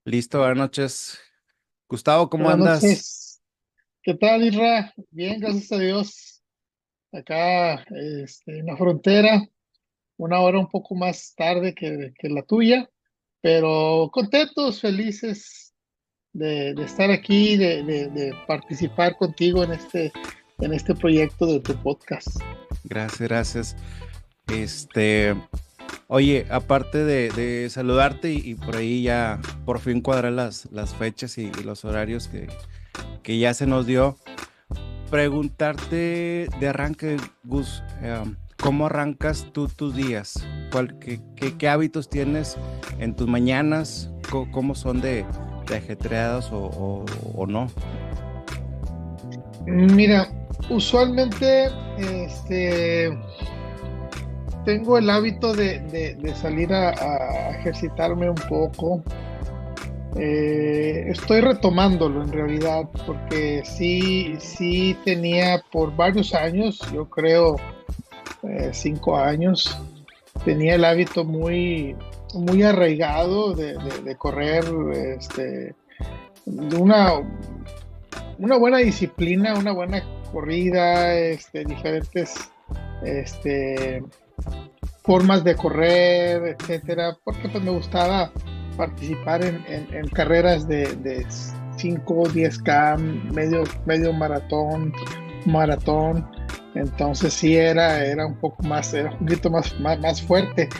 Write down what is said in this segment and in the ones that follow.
Listo, buenas noches. Gustavo, ¿cómo Buenas andas? noches. ¿Qué tal, Isra? Bien, gracias a Dios. Acá, en la frontera, una hora un poco más tarde que la tuya, pero contentos, felices de estar aquí, de participar contigo en este proyecto de tu podcast. Gracias, gracias. Este, oye, aparte de saludarte y por ahí ya por fin cuadrar las fechas y los horarios que ya se nos dio, preguntarte de arranque, Gus, ¿cómo arrancas tú tus días? ¿Qué hábitos tienes en tus mañanas? ¿Cómo son de ajetreados o no? Mira, usualmente, tengo el hábito de salir a ejercitarme un poco. Estoy retomándolo en realidad, porque sí tenía por varios años, yo creo 5 años, tenía el hábito muy arraigado de correr, de una buena disciplina, una buena corrida, diferentes este, formas de correr, etcétera, porque pues me gustaba participar en carreras de 5 10K, medio maratón, maratón. Entonces sí era un poco más, era un poquito más fuerte.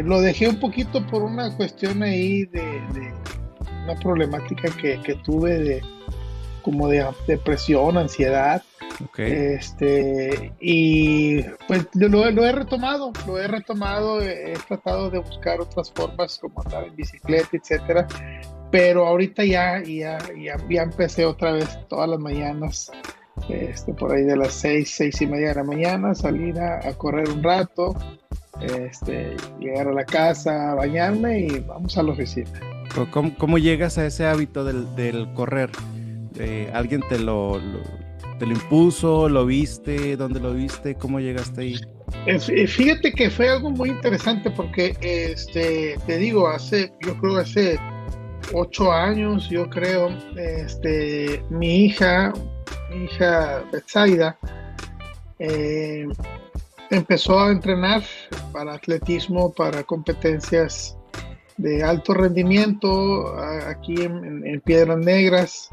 Lo dejé un poquito por una cuestión ahí de una problemática que tuve como de depresión, ansiedad. Ok. Y pues lo he retomado, he tratado de buscar otras formas como andar en bicicleta, etcétera, pero ahorita ya empecé otra vez todas las mañanas, por ahí de las 6:30 de la mañana, salir a correr un rato, llegar a la casa, bañarme y vamos a la oficina. ¿Cómo llegas a ese hábito del correr? ¿Alguien te lo impuso? ¿Lo viste? ¿Dónde lo viste? ¿Cómo llegaste ahí? Fíjate que fue algo muy interesante porque, te digo, yo creo hace 8 años, yo creo, mi hija Betsaida, eh, empezó a entrenar para atletismo, para competencias de alto rendimiento aquí en Piedras Negras.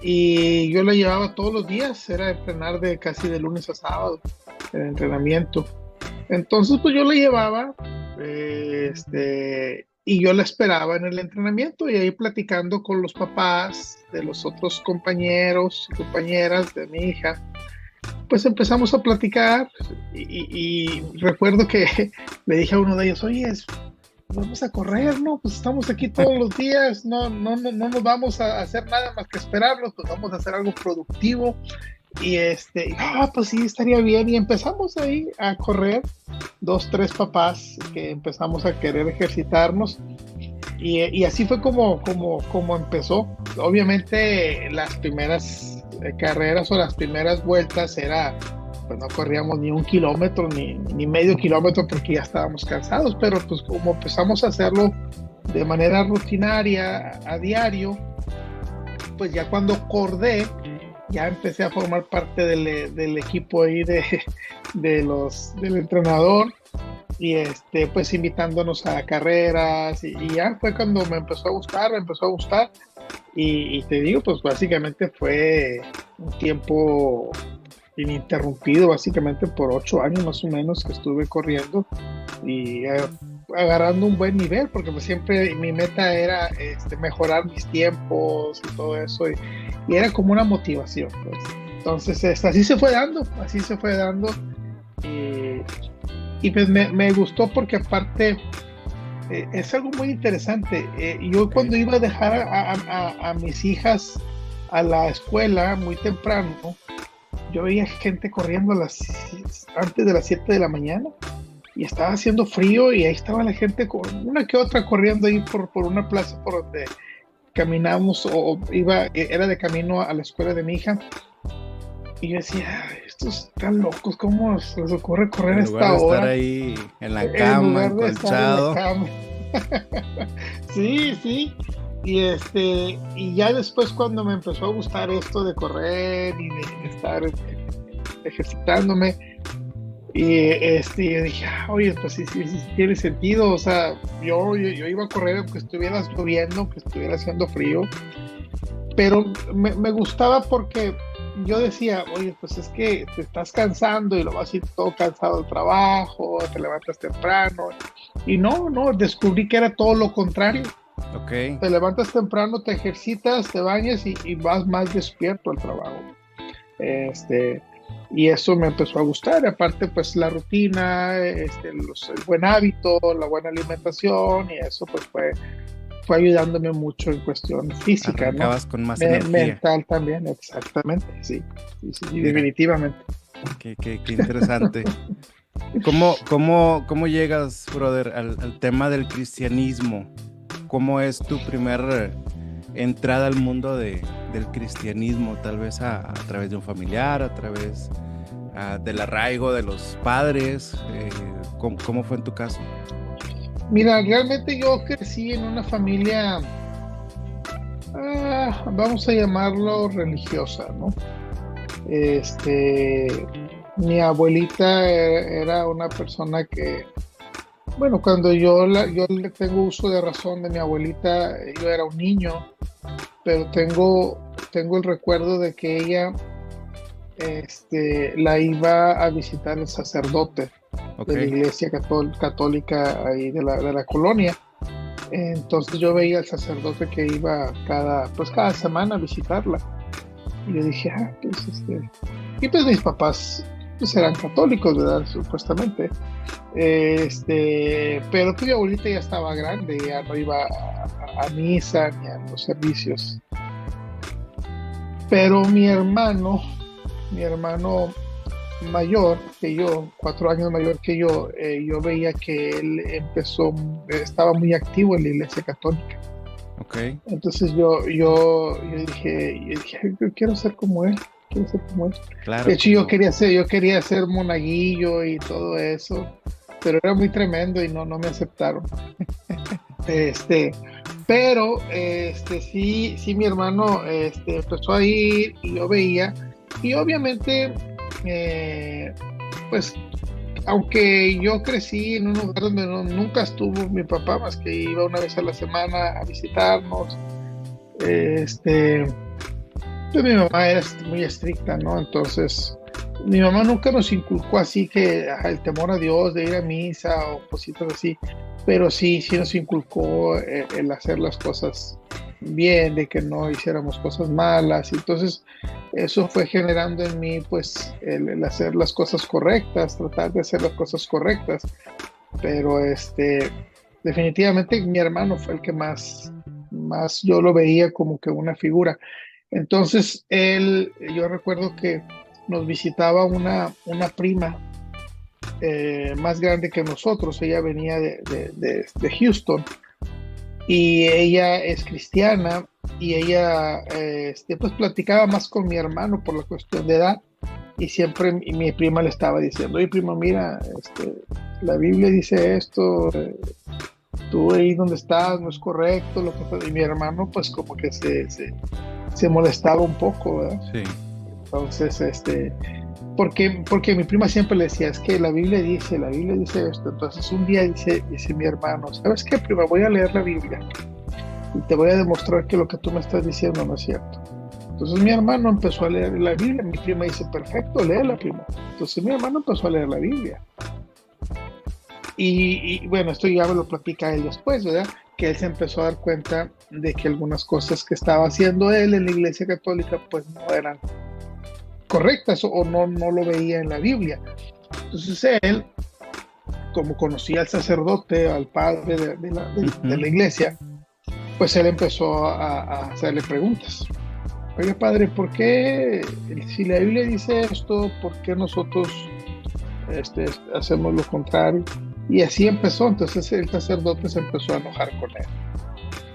Y yo la llevaba todos los días, era entrenar casi de lunes a sábado, el entrenamiento. Entonces, pues yo la llevaba, y yo la esperaba en el entrenamiento y ahí platicando con los papás de los otros compañeros y compañeras de mi hija, pues empezamos a platicar y recuerdo que le dije a uno de ellos, oye, vamos a correr, ¿no? Pues estamos aquí todos los días, no nos vamos a hacer nada más que esperarlos, pues vamos a hacer algo productivo. Pues sí, estaría bien. Y empezamos ahí a correr, dos, tres papás que empezamos a querer ejercitarnos. Y así fue como empezó. Obviamente, las primeras carreras o las primeras vueltas pues no corríamos ni 1 kilómetro ni medio kilómetro porque ya estábamos cansados, pero pues como empezamos a hacerlo de manera rutinaria a diario, pues ya cuando acordé, ya empecé a formar parte del equipo ahí del entrenador y pues invitándonos a carreras y ya fue cuando me empezó a gustar y te digo, pues básicamente fue un tiempo ininterrumpido, básicamente por 8 años más o menos que estuve corriendo y agarrando un buen nivel, porque pues siempre mi meta era mejorar mis tiempos y todo eso, y era como una motivación, pues. Entonces, así se fue dando, y, y pues me gustó porque aparte es algo muy interesante. Yo Ok. cuando iba a dejar a mis hijas a la escuela muy temprano, yo veía gente corriendo antes de las 7 de la mañana y estaba haciendo frío y ahí estaba la gente con una que otra corriendo ahí por una plaza por donde caminamos era de camino a la escuela de mi hija. Y yo decía, "Ay, estos están locos, ¿cómo se les ocurre correr a En lugar esta de estar hora ahí en la en cama, lugar de estar en la encolchado. cama?" Sí, sí. y ya después cuando me empezó a gustar esto de correr y de estar ejercitándome, yo dije, oye, pues sí, sí, sí tiene sentido, o sea, yo iba a correr aunque estuviera lloviendo, aunque estuviera haciendo frío, pero me gustaba porque yo decía, oye, pues es que te estás cansando y lo vas a ir todo cansado del trabajo, te levantas temprano, y no, descubrí que era todo lo contrario. Ok. Te levantas temprano, te ejercitas, te bañas y vas más despierto al trabajo. Este, y eso me empezó a gustar. Aparte, pues la rutina, el buen hábito, la buena alimentación, y eso pues fue ayudándome mucho en cuestión física, ¿no? Arrancabas con más energía. Mental también, exactamente, sí, sí, sí, Mira, definitivamente. qué interesante. ¿Cómo llegas, brother, al tema del cristianismo? ¿Cómo es tu primer entrada al mundo del cristianismo? Tal vez a través de un familiar, a través del arraigo de los padres. ¿Cómo fue en tu caso? Mira, realmente yo crecí en una familia, vamos a llamarlo religiosa, ¿no? Mi abuelita era una persona que, bueno, cuando yo le tengo uso de razón de mi abuelita, yo era un niño, pero tengo el recuerdo de que ella, la iba a visitar el sacerdote de la Ok. iglesia católica ahí de la colonia. Entonces yo veía al sacerdote que iba cada semana a visitarla. Y yo dije, pues y pues mis papás pues eran católicos, ¿verdad? Supuestamente. Pero pues mi abuelita ya estaba grande, ya no iba a misa ni a los servicios. Pero mi hermano mayor que yo, 4 años mayor que yo veía que él estaba muy activo en la iglesia católica. Ok. Entonces yo dije, yo quiero ser como él, quiero ser como él. Claro, De hecho, yo quería ser monaguillo y todo eso, pero era muy tremendo y no me aceptaron. Este, pero sí mi hermano empezó a ir y yo veía, y obviamente, pues, aunque yo crecí en un lugar donde nunca estuvo mi papá, más que iba una vez a la semana a visitarnos, pues mi mamá era muy estricta, ¿no? Entonces, mi mamá nunca nos inculcó así que el temor a Dios, de ir a misa o cositas así, pero sí nos inculcó el hacer las cosas bien, de que no hiciéramos cosas malas. Entonces, eso fue generando en mí, pues, el hacer las cosas correctas, tratar de hacer las cosas correctas. Pero definitivamente mi hermano fue el que más yo lo veía como que una figura. Entonces, yo recuerdo que nos visitaba una prima más grande que nosotros. Ella venía de Houston y ella es cristiana, y ella pues platicaba más con mi hermano por la cuestión de edad, y siempre mi prima le estaba diciendo, oye prima, mira, la Biblia dice esto, tú ahí donde estás no es correcto lo que. Y mi hermano pues como que se molestaba un poco, ¿verdad? sí. Entonces, porque mi prima siempre le decía, es que la Biblia dice esto. Entonces un día dice mi hermano, ¿sabes qué, prima? Voy a leer la Biblia y te voy a demostrar que lo que tú me estás diciendo no es cierto. Entonces mi hermano empezó a leer la Biblia. Mi prima dice, perfecto, léela, prima. Entonces mi hermano empezó a leer la Biblia. Y bueno, esto ya me lo platica él después, ¿verdad? Que él se empezó a dar cuenta de que algunas cosas que estaba haciendo él en la iglesia católica pues no eran correctas, o no lo veía en la Biblia. Entonces él, como conocía al sacerdote, al padre de la iglesia, pues él empezó a hacerle preguntas. Oye padre, ¿por qué si la Biblia dice esto, por qué nosotros hacemos lo contrario? Y así empezó. Entonces el sacerdote se empezó a enojar con él,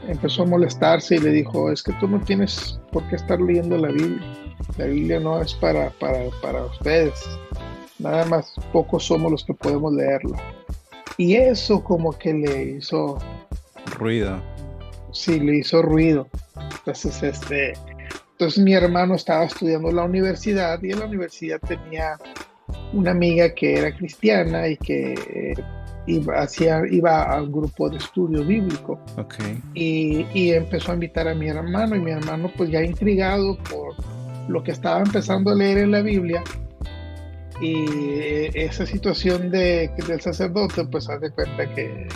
empezó a molestarse y le dijo, es que tú no tienes por qué estar leyendo la Biblia. La Biblia no es para ustedes. Nada más pocos somos los que podemos leerla. Y eso como que le hizo Ruido. sí, le hizo ruido. Entonces, entonces mi hermano estaba estudiando en la universidad y en la universidad tenía una amiga que era cristiana y que iba a un grupo de estudio bíblico. Ok. Y empezó a invitar a mi hermano y mi hermano pues ya intrigado por lo que estaba empezando a leer en la Biblia y esa situación del sacerdote pues haz de cuenta que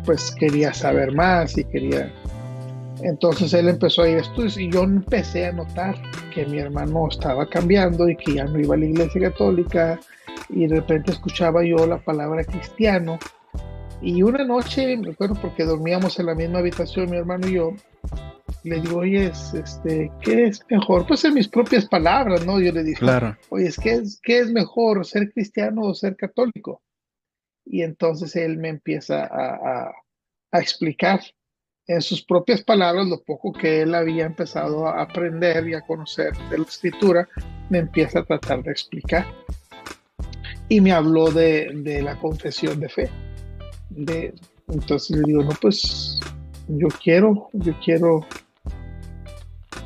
pues quería saber más y quería. Entonces él empezó a ir a estudios y yo empecé a notar que mi hermano estaba cambiando y que ya no iba a la iglesia católica y de repente escuchaba yo la palabra cristiano. Y una noche, me acuerdo porque dormíamos en la misma habitación mi hermano y yo, le digo, oye, ¿qué es mejor? Pues en mis propias palabras, ¿no? Yo le digo, Claro. oye, ¿qué es mejor, ser cristiano o ser católico? Y entonces él me empieza a explicar en sus propias palabras lo poco que él había empezado a aprender y a conocer de la escritura, me empieza a tratar de explicar. Y me habló de la confesión de fe. Entonces le digo, no, pues yo quiero,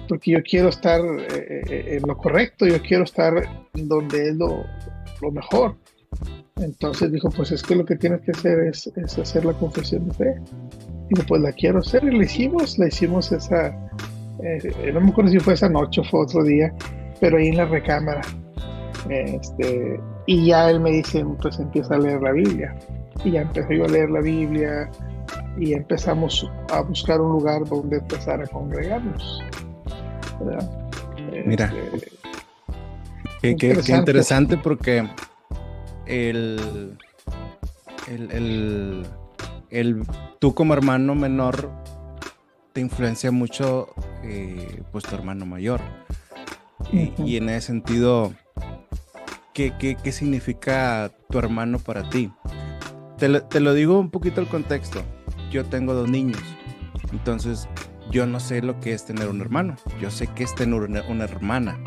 porque yo quiero estar en lo correcto, yo quiero estar donde es lo mejor. Entonces dijo, pues es que lo que tienes que hacer es hacer la confesión de fe. Digo, pues la quiero hacer y la hicimos esa, no me acuerdo si fue esa noche o fue otro día, pero ahí en la recámara. Y ya él me dice, pues empieza a leer la Biblia. Y ya empecé yo a leer la Biblia y empezamos a buscar un lugar donde empezar a congregarnos, ¿verdad? Mira, qué interesante porque el, el, tú como hermano menor te influencia mucho pues tu hermano mayor. Y en ese sentido, ¿qué significa tu hermano para ti? Te lo digo un poquito el contexto. Yo tengo 2 niños, entonces yo no sé lo que es tener un hermano. Yo sé que es tener una hermana,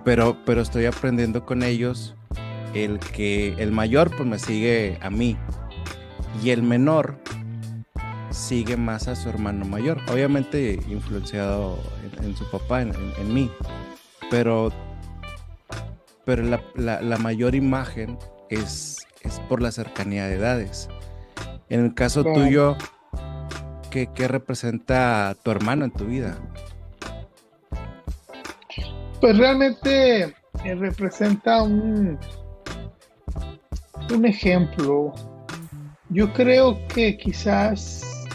pero estoy aprendiendo con ellos el mayor pues me sigue a mí y el menor sigue más a su hermano mayor, obviamente influenciado en su papá, en mí, pero la mayor imagen es por la cercanía de edades. En el caso tuyo, ¿qué representa tu hermano en tu vida? Pues realmente representa un ejemplo. Yo creo que quizás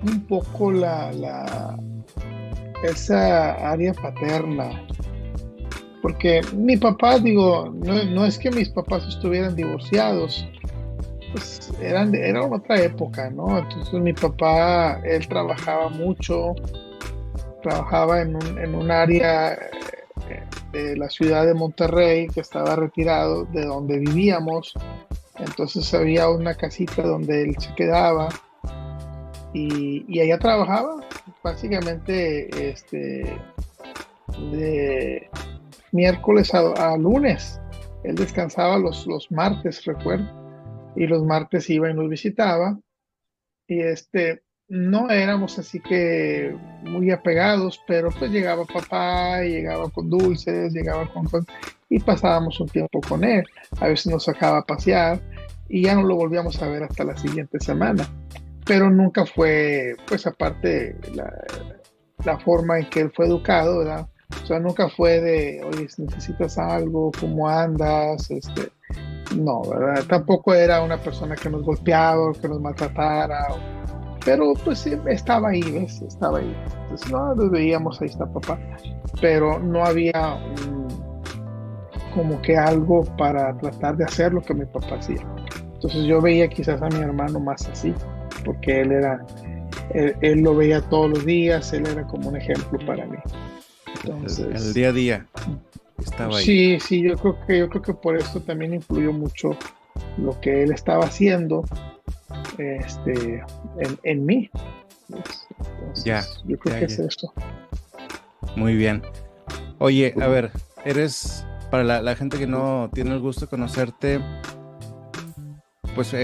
un poco esa área paterna, porque mi papá, digo, no es que mis papás estuvieran divorciados, pues era otra época, ¿no? Entonces mi papá, él trabajaba mucho, trabajaba en un área de la ciudad de Monterrey que estaba retirado de donde vivíamos. Entonces había una casita donde él se quedaba y allá trabajaba básicamente de miércoles a lunes. Él descansaba los martes, recuerdo, y los martes iba y nos visitaba. Y no éramos así que muy apegados, pero pues llegaba papá, y llegaba con dulces, llegaba con y pasábamos un tiempo con él. A veces nos sacaba a pasear y ya no lo volvíamos a ver hasta la siguiente semana. Pero nunca fue, pues aparte, la forma en que él fue educado, ¿verdad? O sea, nunca fue de, oye, si necesitas algo, ¿cómo andas? No, ¿verdad? Tampoco era una persona que nos golpeaba o que nos maltratara. Pero pues sí, estaba ahí, ¿ves? Estaba ahí. Entonces, no, lo veíamos, ahí está papá. Pero no había como que algo para tratar de hacer lo que mi papá hacía. Entonces yo veía quizás a mi hermano más así, porque él lo veía todos los días, él era como un ejemplo para mí. Entonces, el día a día estaba ahí. Sí, yo creo que por eso también influyó mucho lo que él estaba haciendo en mí. Entonces, Ya, yo creo que es eso. Muy bien. Oye, a ver, para la gente que no tiene el gusto de conocerte, pues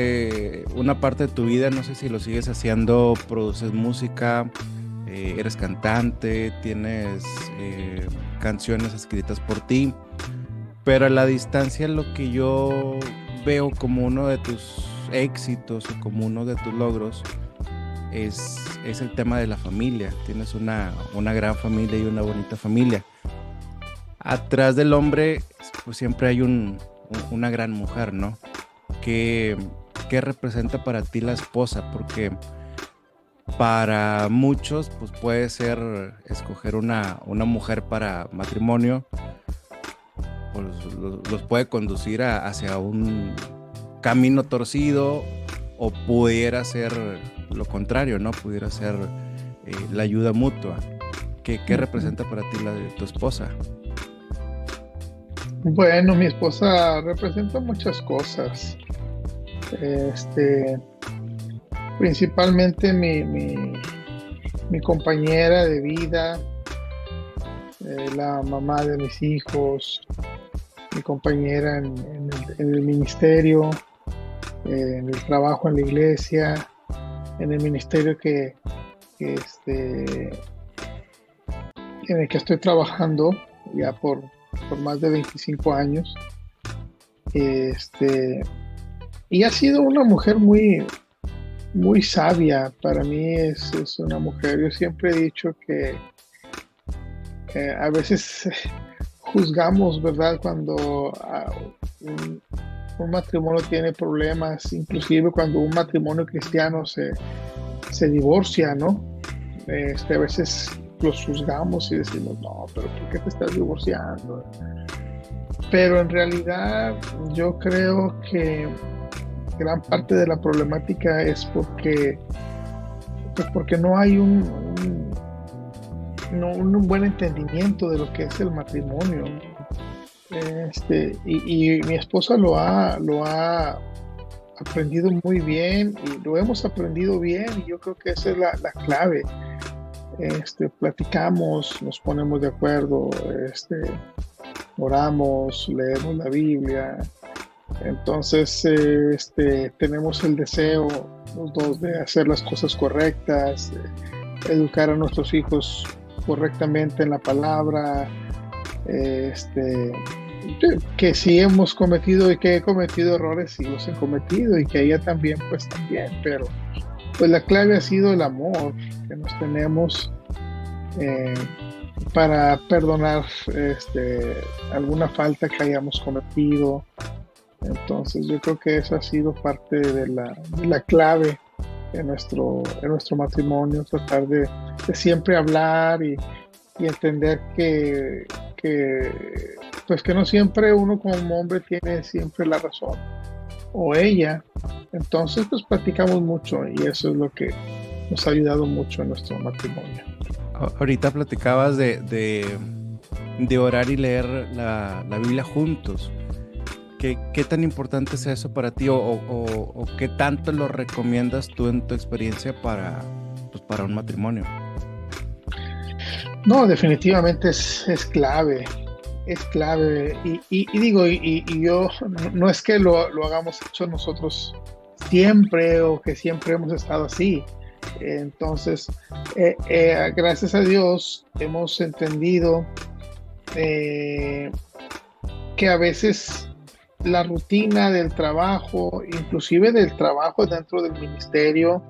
una parte de tu vida, no sé si lo sigues haciendo, produces música, eres cantante, tienes canciones escritas por ti, pero a la distancia lo que yo veo como uno de tus éxitos o como uno de tus logros es el tema de la familia. Tienes una gran familia y una bonita familia. Atrás del hombre, pues siempre hay una gran mujer, ¿no? ¿Qué, qué representa para ti la esposa? Porque para muchos, pues puede ser escoger una mujer para matrimonio, pues los puede conducir hacia un camino torcido, o pudiera ser lo contrario, ¿no? Pudiera ser la ayuda mutua. ¿Qué representa para ti la de tu esposa? Bueno, mi esposa representa muchas cosas. Este, principalmente mi compañera de vida, la mamá de mis hijos, mi compañera en el ministerio, en el trabajo en la iglesia, en el ministerio en el que estoy trabajando ya por más de 25 años. Y ha sido una mujer muy, muy sabia. Para mí es una mujer. Yo siempre he dicho que a veces juzgamos, ¿verdad? Cuando un matrimonio tiene problemas, inclusive cuando un matrimonio cristiano se divorcia, ¿no? A veces los juzgamos y decimos, no, pero ¿por qué te estás divorciando? Pero en realidad yo creo que gran parte de la problemática es porque no hay un buen entendimiento de lo que es el matrimonio. Y mi esposa lo ha aprendido muy bien y lo hemos aprendido bien, y yo creo que esa es la clave. Platicamos, nos ponemos de acuerdo, oramos, leemos la Biblia. Entonces, tenemos el deseo los dos de hacer las cosas correctas, educar a nuestros hijos correctamente en la palabra, que sí hemos cometido y que he cometido errores, sí los he cometido, y que ella también, pues también, pero pues la clave ha sido el amor que nos tenemos para perdonar alguna falta que hayamos cometido. Entonces yo creo que eso ha sido parte de la clave en nuestro matrimonio, tratar de siempre hablar y entender pues que no siempre uno como hombre tiene siempre la razón, o ella. Entonces pues platicamos mucho, y eso es lo que nos ha ayudado mucho en nuestro matrimonio. Ahorita platicabas de orar y leer la Biblia juntos. ¿Qué tan importante es eso para ti, o qué tanto lo recomiendas tú en tu experiencia para un matrimonio? No, definitivamente es clave, es clave. Y digo, y yo, no es que lo hagamos hecho nosotros siempre, o que siempre hemos estado así. Entonces, gracias a Dios hemos entendido que a veces la rutina del trabajo, inclusive del trabajo dentro del ministerio,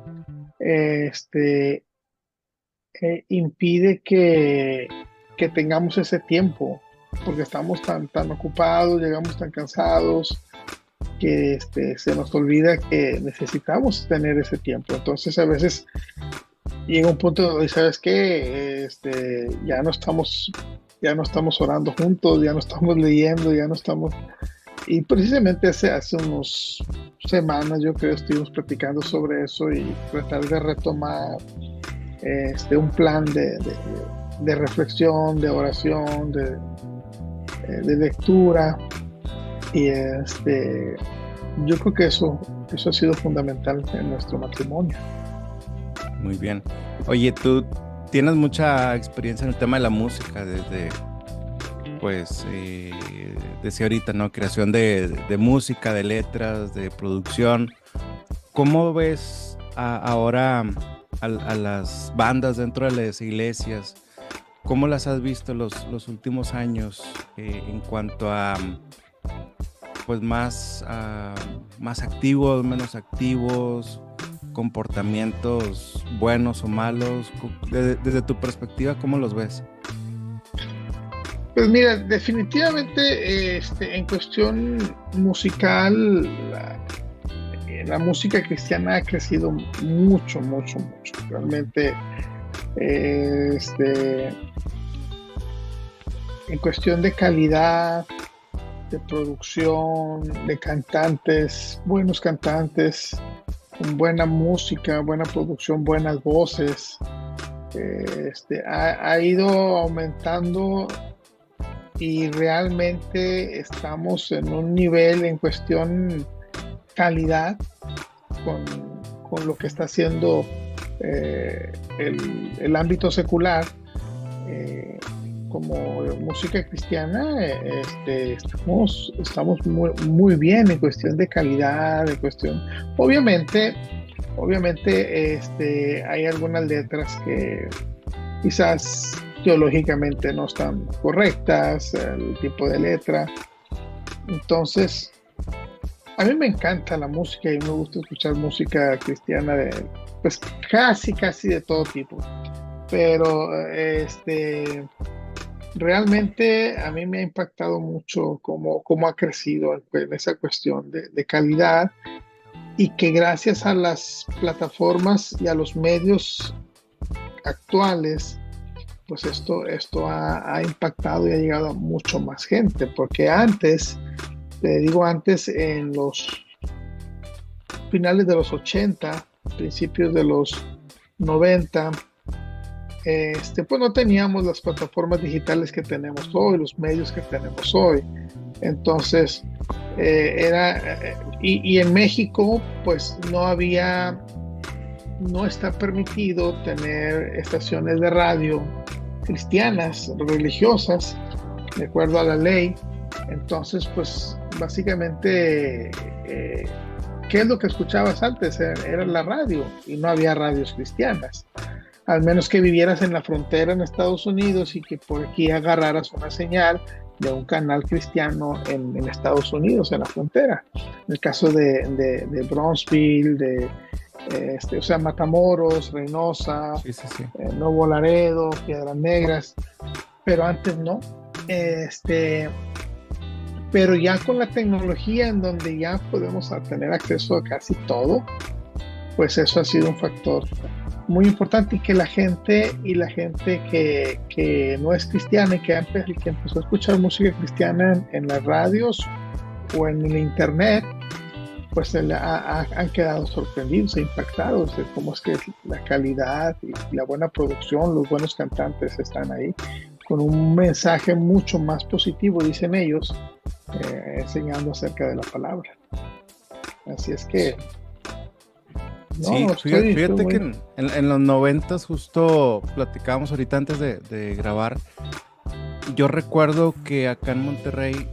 impide que tengamos ese tiempo, porque estamos tan ocupados, llegamos tan cansados, que se nos olvida que necesitamos tener ese tiempo. Entonces a veces llega un punto donde, ¿sabes qué? Ya no estamos orando juntos, ya no estamos leyendo, ya no estamos. Y precisamente hace unos semanas, yo creo, estuvimos platicando sobre eso y tratar de retomar un plan de reflexión, de oración, de lectura. Y yo creo que eso ha sido fundamental en nuestro matrimonio. Muy bien. Oye, tú tienes mucha experiencia en el tema de la música, pues, decía ahorita, ¿no? Creación de música, de letras, de producción. ¿Cómo ves ahora a las bandas dentro de las iglesias? ¿Cómo las has visto los últimos años en cuanto a, pues, más activos, menos activos, comportamientos buenos o malos? Desde tu perspectiva, ¿cómo los ves? Pues mira, definitivamente en cuestión musical, la música cristiana ha crecido mucho, mucho, mucho. Realmente, en cuestión de calidad, de producción, de cantantes, buenos cantantes, con buena música, buena producción, buenas voces, ha ido aumentando y realmente estamos en un nivel en cuestión calidad con, con lo que está haciendo el ámbito secular. Como música cristiana, estamos muy, muy bien en cuestión de calidad, en cuestión, obviamente, hay algunas letras que quizás teológicamente no están correctas, el tipo de letra. Entonces, a mí me encanta la música y me gusta escuchar música cristiana pues casi de todo tipo. Pero realmente a mí me ha impactado mucho cómo ha crecido en esa cuestión de calidad, y que gracias a las plataformas y a los medios actuales, pues esto ha impactado y ha llegado a mucho más gente, porque antes, te digo, antes en los finales de los 80, principios de los 90, pues no teníamos las plataformas digitales que tenemos hoy, los medios que tenemos hoy. Entonces, y en México, pues no está permitido tener estaciones de radio cristianas, religiosas, de acuerdo a la ley. Entonces, pues básicamente, ¿qué es lo que escuchabas antes? Era la radio, y no había radios cristianas. Al menos que vivieras en la frontera en Estados Unidos y que por aquí agarraras una señal de un canal cristiano en Estados Unidos, en la frontera. En el caso de Bronzeville, o sea, Matamoros, Reynosa, Sí, sí, sí. Nuevo Laredo, Piedras Negras, pero antes no. Pero ya con la tecnología, en donde ya podemos tener acceso a casi todo, pues eso ha sido un factor muy importante, y que la gente que no es cristiana y que empezó a escuchar música cristiana en las radios o en el internet, pues han quedado sorprendidos e impactados de cómo es que la calidad y la buena producción, los buenos cantantes están ahí, con un mensaje mucho más positivo, dicen ellos, enseñando acerca de la palabra. Así es que Sí, fíjate que en los 90 justo platicábamos ahorita antes de grabar. Yo recuerdo que acá en Monterrey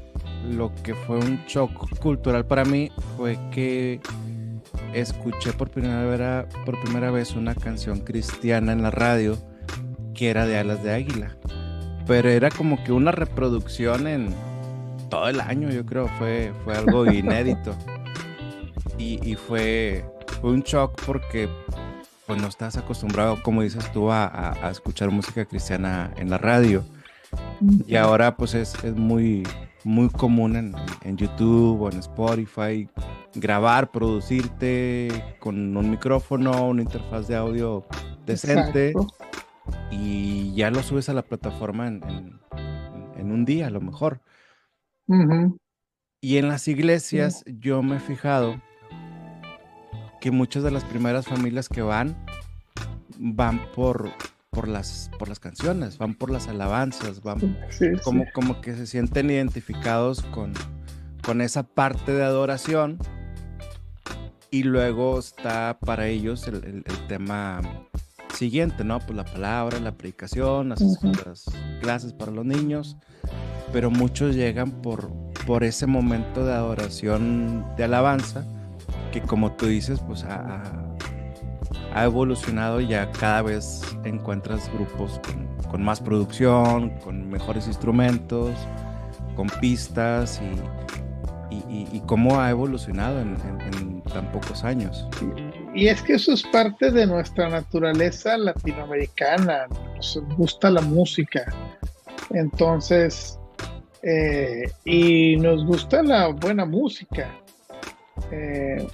lo que fue un shock cultural para mí fue que escuché por primera vez una canción cristiana en la radio que era de Alas de Águila, pero era como que una reproducción en todo el año, yo creo, fue algo inédito, y fue un shock porque pues no estás acostumbrado, como dices tú, a escuchar música cristiana en la radio. Y ahora pues es muy, muy común en YouTube o en Spotify grabar, producirte con un micrófono, una interfaz de audio decente. Exacto. Y ya lo subes a la plataforma en un día a lo mejor. Uh-huh. Y en las iglesias yo me he fijado que muchas de las primeras familias que van por las canciones, van por las alabanzas, van como que se sienten identificados con esa parte de adoración, y luego está para ellos el tema siguiente, ¿no? Pues la palabra, la predicación, las clases para los niños, pero muchos llegan por ese momento de adoración, de alabanza, que como tú dices, pues ha evolucionado. Ya cada vez encuentras grupos con más producción, con mejores instrumentos, con pistas y cómo ha evolucionado en tan pocos años. Y es que eso es parte de nuestra naturaleza latinoamericana, nos gusta la música, entonces, y nos gusta la buena música. Eh,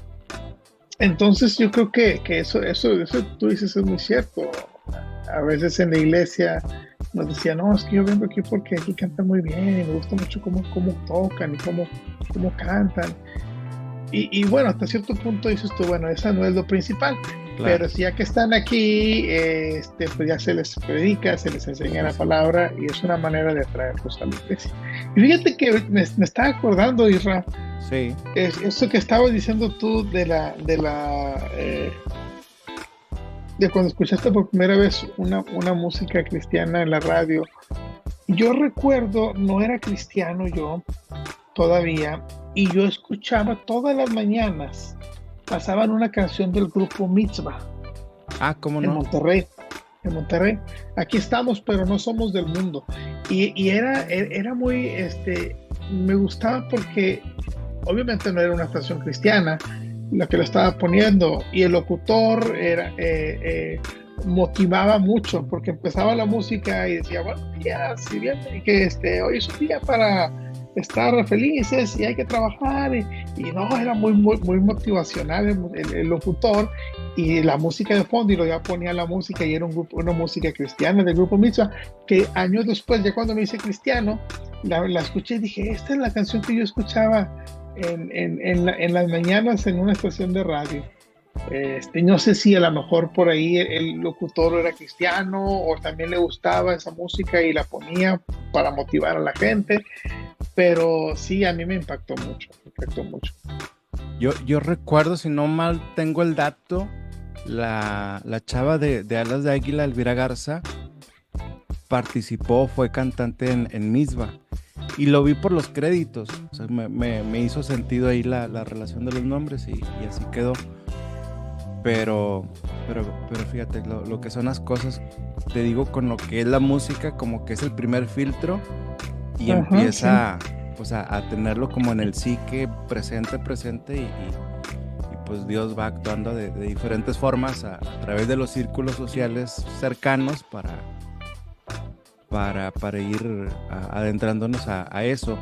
entonces yo creo que eso tú dices es muy cierto. A veces en la iglesia nos decían, no, es que yo vengo aquí porque aquí cantan muy bien, y me gusta mucho cómo tocan y cómo cantan. Y bueno, hasta cierto punto dices tú, bueno, esa no es lo principal, Claro. pero si ya que están aquí, pues ya se les predica, se les Sí, enseña sí, la sí. palabra y es una manera de atraerlos a la iglesia. Y fíjate que me estaba acordando, Isra, Sí. eso que estabas diciendo tú de cuando escuchaste por primera vez una música cristiana en la radio. Yo recuerdo, no era cristiano yo todavía, y yo escuchaba todas las mañanas, pasaban una canción del grupo Mitzvah Ah, ¿cómo en no? Monterrey. En Monterrey, aquí estamos, pero no somos del mundo. Y era muy, me gustaba porque obviamente no era una estación cristiana la que lo estaba poniendo, y el locutor motivaba mucho porque empezaba la música y decía, buenos días, y bien, y que hoy es un día para estar felices y hay que trabajar, y no, era muy motivacional el locutor, y la música de fondo, y lo ya ponía la música y era una música cristiana del grupo Mitzvah, que años después, ya cuando me hice cristiano, la escuché y dije, esta es la canción que yo escuchaba en las mañanas en una estación de radio. No sé si a lo mejor por ahí el locutor era cristiano o también le gustaba esa música y la ponía para motivar a la gente, pero sí, a mí me impactó mucho. Yo recuerdo, si no mal tengo el dato, la chava de Alas de Águila, Elvira Garza, participó, fue cantante en Misba. Y lo vi por los créditos. O sea, me hizo sentido ahí la relación de los nombres y así quedó. Pero, pero fíjate, lo que son las cosas, te digo, con lo que es la música, como que es el primer filtro y Ajá, sí. empieza pues a tenerlo como en el psique presente pues Dios va actuando de diferentes formas a través de los círculos sociales cercanos para ir adentrándonos a eso.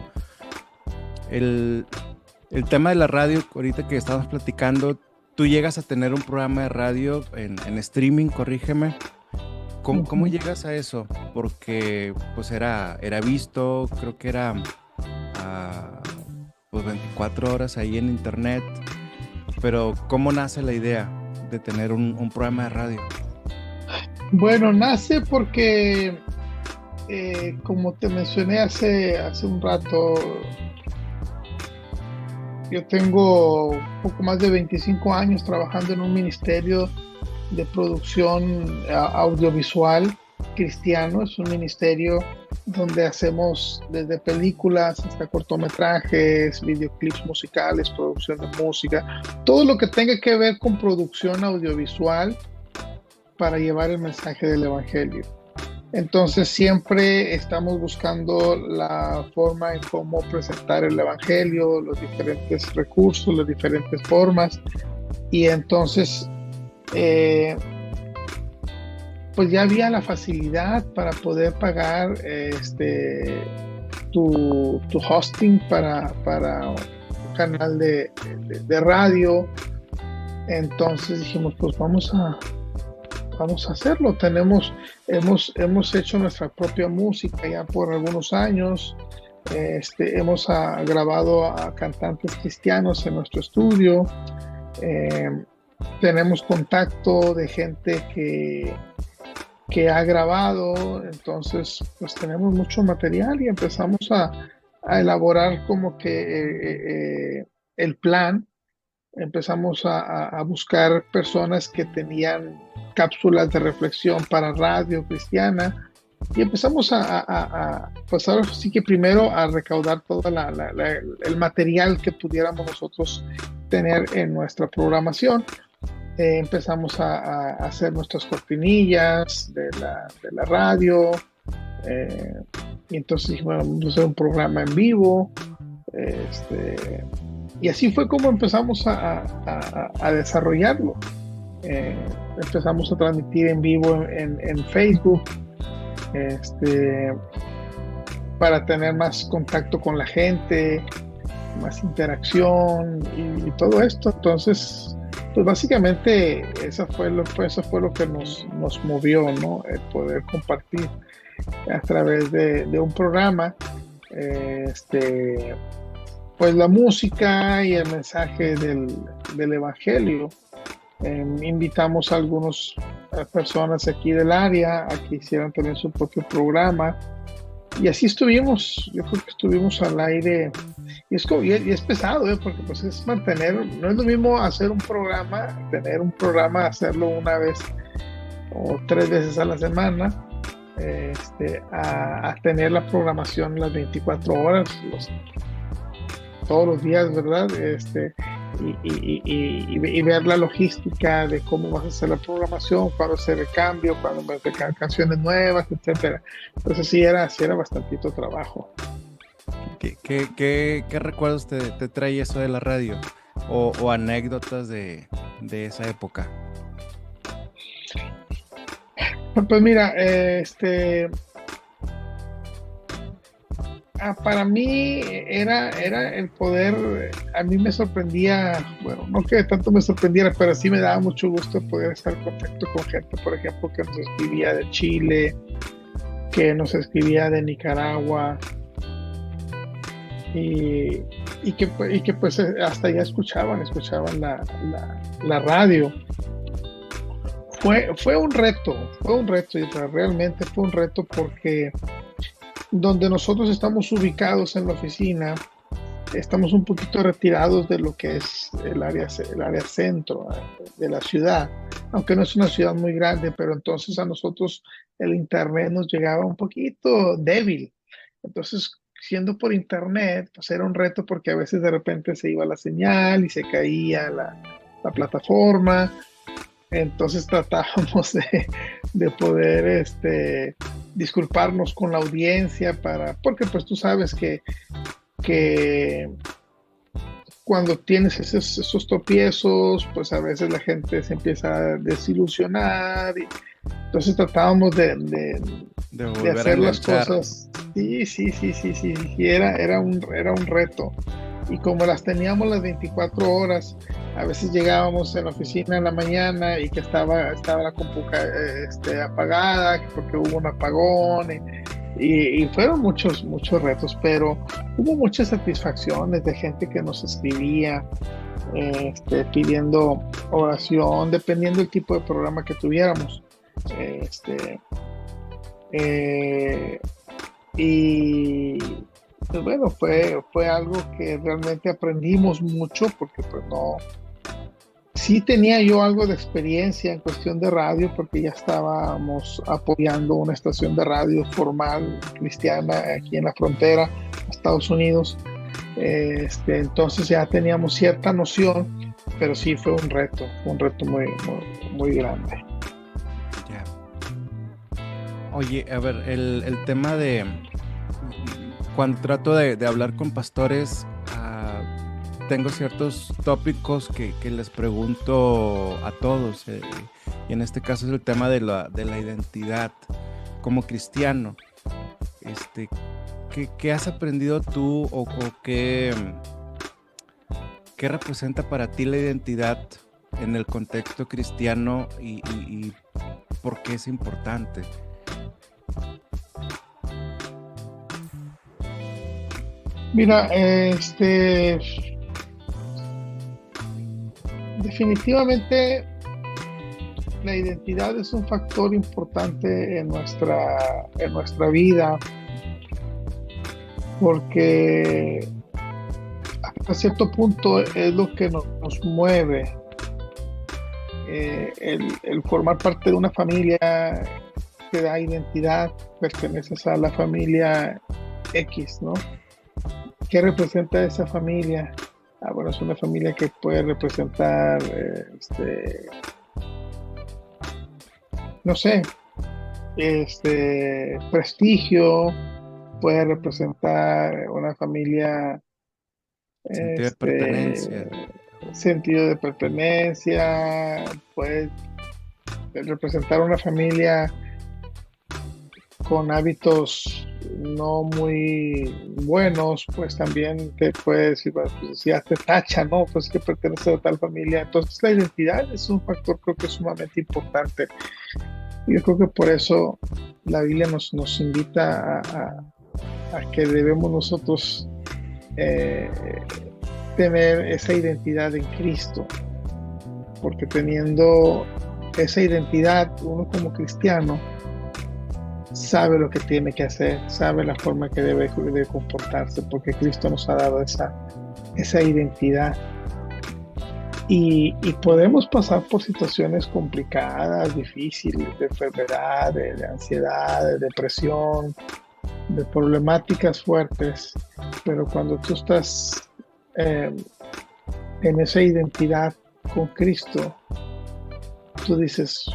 El, el tema de la radio, ahorita que estamos platicando, tú llegas a tener un programa de radio en streaming, corrígeme. ¿Cómo Ujú. llegas a eso? Porque pues era visto, creo que era ah, pues 24 horas ahí en internet, pero ¿cómo nace la idea de tener un programa de radio? Bueno, nace porque, como te mencioné hace un rato, yo tengo poco más de 25 años trabajando en un ministerio de producción audiovisual cristiano. Es un ministerio donde hacemos desde películas hasta cortometrajes, videoclips musicales, producción de música, todo lo que tenga que ver con producción audiovisual para llevar el mensaje del Evangelio. Entonces siempre estamos buscando la forma en cómo presentar el Evangelio, los diferentes recursos, las diferentes formas. Y entonces, eh, pues ya había la facilidad para poder pagar tu hosting para un canal de radio. Entonces dijimos, pues vamos a hacerlo. Hemos hecho nuestra propia música ya por algunos años. Hemos grabado a cantantes cristianos en nuestro estudio. Eh, Tenemos contacto de gente que ha grabado, entonces pues tenemos mucho material y empezamos a elaborar como que el plan. Empezamos a buscar personas que tenían cápsulas de reflexión para radio cristiana, Y empezamos pues ahora sí que primero a recaudar todo el material que pudiéramos nosotros tener en nuestra programación. Empezamos a hacer nuestras cortinillas de la radio. eh, y entonces dijimos, bueno, vamos a hacer un programa en vivo. Este, y así fue como empezamos a desarrollarlo. Eh, Empezamos a transmitir en vivo en Facebook, este, para tener más contacto con la gente, más interacción y todo esto. Entonces, pues básicamente eso fue lo que nos movió, ¿no? El poder compartir a través de un programa, este, pues la música y el mensaje del Evangelio. Invitamos a algunas personas aquí del área a que hicieran también su propio programa. Y así estuvimos, yo creo que estuvimos al aire. Y es pesado, porque pues es mantener, no es lo mismo hacer un programa, tener un programa, hacerlo una vez o 3 veces a la semana, a tener la programación las 24 horas, todos los días, ¿verdad? Y ver la logística de cómo vas a hacer la programación, cuándo hacer el cambio, cuándo vas a sacar canciones nuevas, etcétera. Entonces sí era bastantito trabajo. ¿Qué recuerdos te trae eso de la radio? O anécdotas de esa época. Pues mira, para mí era el poder. A mí me sorprendía, bueno, no que tanto me sorprendiera, pero sí me daba mucho gusto poder estar en contacto con gente, por ejemplo, que nos escribía de Chile, que nos escribía de Nicaragua, y que pues hasta ya escuchaban la radio. Fue un reto, realmente fue un reto, porque donde nosotros estamos ubicados en la oficina, estamos un poquito retirados de lo que es el área centro de la ciudad, aunque no es una ciudad muy grande, pero entonces a nosotros el internet nos llegaba un poquito débil. Entonces, siendo por internet, pues era un reto, porque a veces de repente se iba la señal y se caía la plataforma. Entonces tratábamos de poder disculparnos con la audiencia, porque pues tú sabes que cuando tienes esos tropiezos, pues a veces la gente se empieza a desilusionar, y entonces tratábamos de hacer las cosas. Sí, era un reto. Y como las teníamos las 24 horas, a veces llegábamos en la oficina en la mañana y que estaba la compu apagada, porque hubo un apagón, y fueron muchos retos, pero hubo muchas satisfacciones de gente que nos escribía, pidiendo oración, dependiendo del tipo de programa que tuviéramos. Y pues bueno, fue algo que realmente aprendimos mucho, porque pues no, sí tenía yo algo de experiencia en cuestión de radio, porque ya estábamos apoyando una estación de radio formal cristiana aquí en la frontera, Estados Unidos. Entonces ya teníamos cierta noción, pero sí fue un reto muy grande. Yeah. Oye, a ver, el tema de cuando trato de hablar con pastores, tengo ciertos tópicos que les pregunto a todos, y en este caso es el tema de la identidad como cristiano. ¿Qué has aprendido tú, o qué representa para ti la identidad en el contexto cristiano, y por qué es importante? Mira, definitivamente la identidad es un factor importante en nuestra vida, porque hasta cierto punto es lo que nos mueve. El formar parte de una familia te da identidad, perteneces a la familia X, ¿no? ¿Qué representa esa familia? Ah, bueno, es una familia que puede representar, no sé, prestigio, puede representar una familia, Sentido de pertenencia. sentido de pertenencia, puede representar una familia con hábitos no muy buenos, pues también te puede decir, bueno, pues ya te tacha, ¿no? Pues que pertenece a tal familia. Entonces la identidad es un factor creo que sumamente importante. Yo creo que por eso la Biblia nos invita a que debemos nosotros eh, tener esa identidad en Cristo, porque teniendo esa identidad, uno como cristiano sabe lo que tiene que hacer, sabe la forma que debe de comportarse, porque Cristo nos ha dado esa identidad. Y podemos pasar por situaciones complicadas, difíciles, de enfermedad, de ansiedad, de depresión, de problemáticas fuertes, pero cuando tú estás en esa identidad con Cristo, tú dices,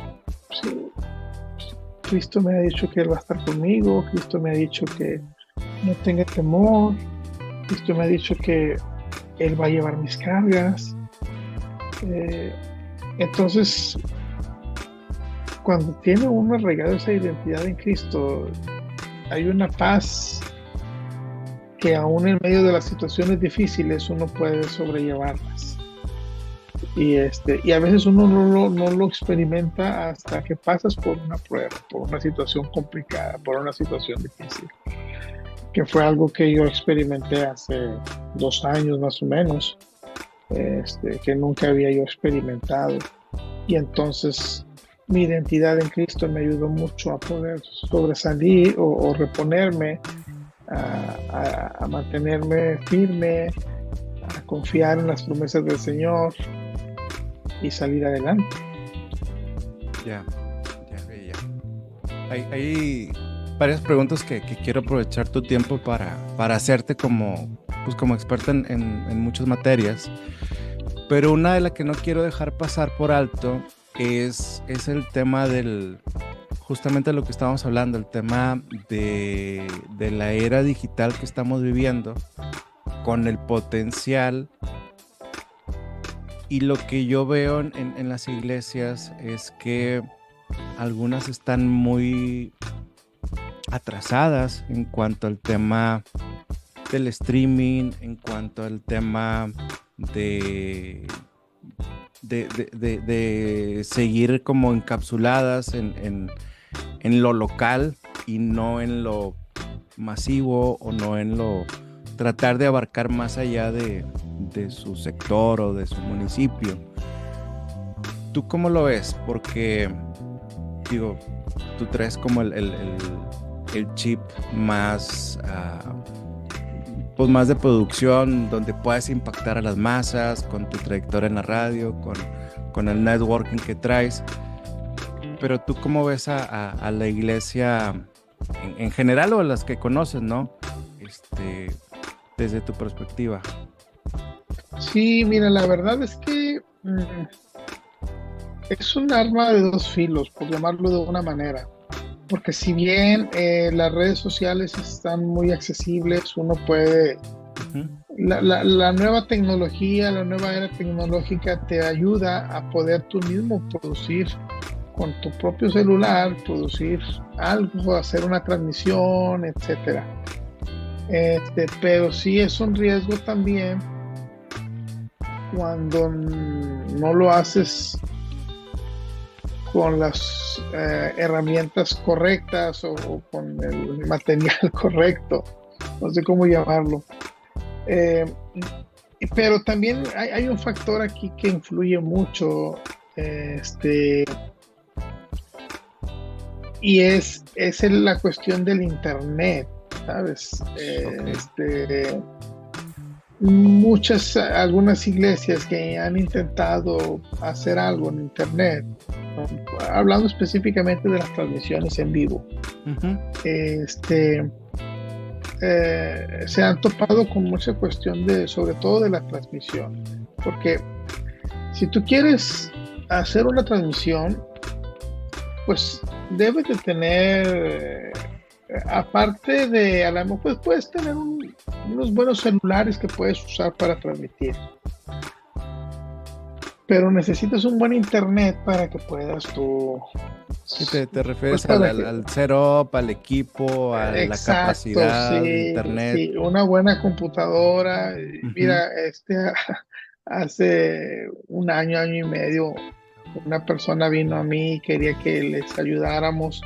sí, Cristo me ha dicho que Él va a estar conmigo, Cristo me ha dicho que no tenga temor, Cristo me ha dicho que Él va a llevar mis cargas. Entonces, cuando tiene uno arraigado esa identidad en Cristo, hay una paz que aún en medio de las situaciones difíciles uno puede sobrellevarlas. Y a veces uno no lo experimenta hasta que pasas por una prueba, por una situación complicada, por una situación difícil, que fue algo que yo experimenté hace 2 años más o menos, que nunca había yo experimentado. Y entonces mi identidad en Cristo me ayudó mucho a poder sobresalir o reponerme, a mantenerme firme, a confiar en las promesas del Señor y salir adelante. Ya. Hay varias preguntas que quiero aprovechar tu tiempo para hacerte como experta en muchas materias, pero una de las que no quiero dejar pasar por alto es el tema justamente lo que estábamos hablando, el tema de la era digital que estamos viviendo, con el potencial. Y lo que yo veo en las iglesias es que algunas están muy atrasadas en cuanto al tema del streaming, en cuanto al tema de seguir como encapsuladas en lo local y no en lo masivo, o no en lo tratar de abarcar más allá de su sector o de su municipio. ¿Tú cómo lo ves? Porque digo, tú traes como el chip más pues más de producción, donde puedes impactar a las masas con tu trayectoria en la radio, con el networking que traes. Pero tú cómo ves a la iglesia en general, o a las que conoces, ¿no? Desde tu perspectiva. Sí, mira, la verdad es que es un arma de 2 filos, por llamarlo de una manera. Porque si bien las redes sociales están muy accesibles, uno puede... Uh-huh. La nueva tecnología, la nueva era tecnológica te ayuda a poder tú mismo producir con tu propio celular, producir algo, hacer una transmisión, etcétera. Pero sí es un riesgo también cuando no lo haces con las herramientas correctas o con el material correcto, no sé cómo llamarlo. Pero también hay un factor aquí que influye mucho, y es la cuestión del internet, ¿sabes? Okay. algunas iglesias que han intentado hacer algo en internet, ¿no? Hablando específicamente de las transmisiones en vivo, Ujú. este, se han topado con mucha cuestión sobre todo de la transmisión, porque si tú quieres hacer una transmisión, pues debes de tener, aparte de, a lo mejor pues, puedes tener unos buenos celulares que puedes usar para transmitir, pero necesitas un buen internet para que puedas tú, Sí, te pues refieres al, para al, que, al setup, al equipo, a la exacto, capacidad de sí, internet. sí, una buena computadora. Ujú. Mira, hace un año, año y medio, una persona vino a mí y quería que les ayudáramos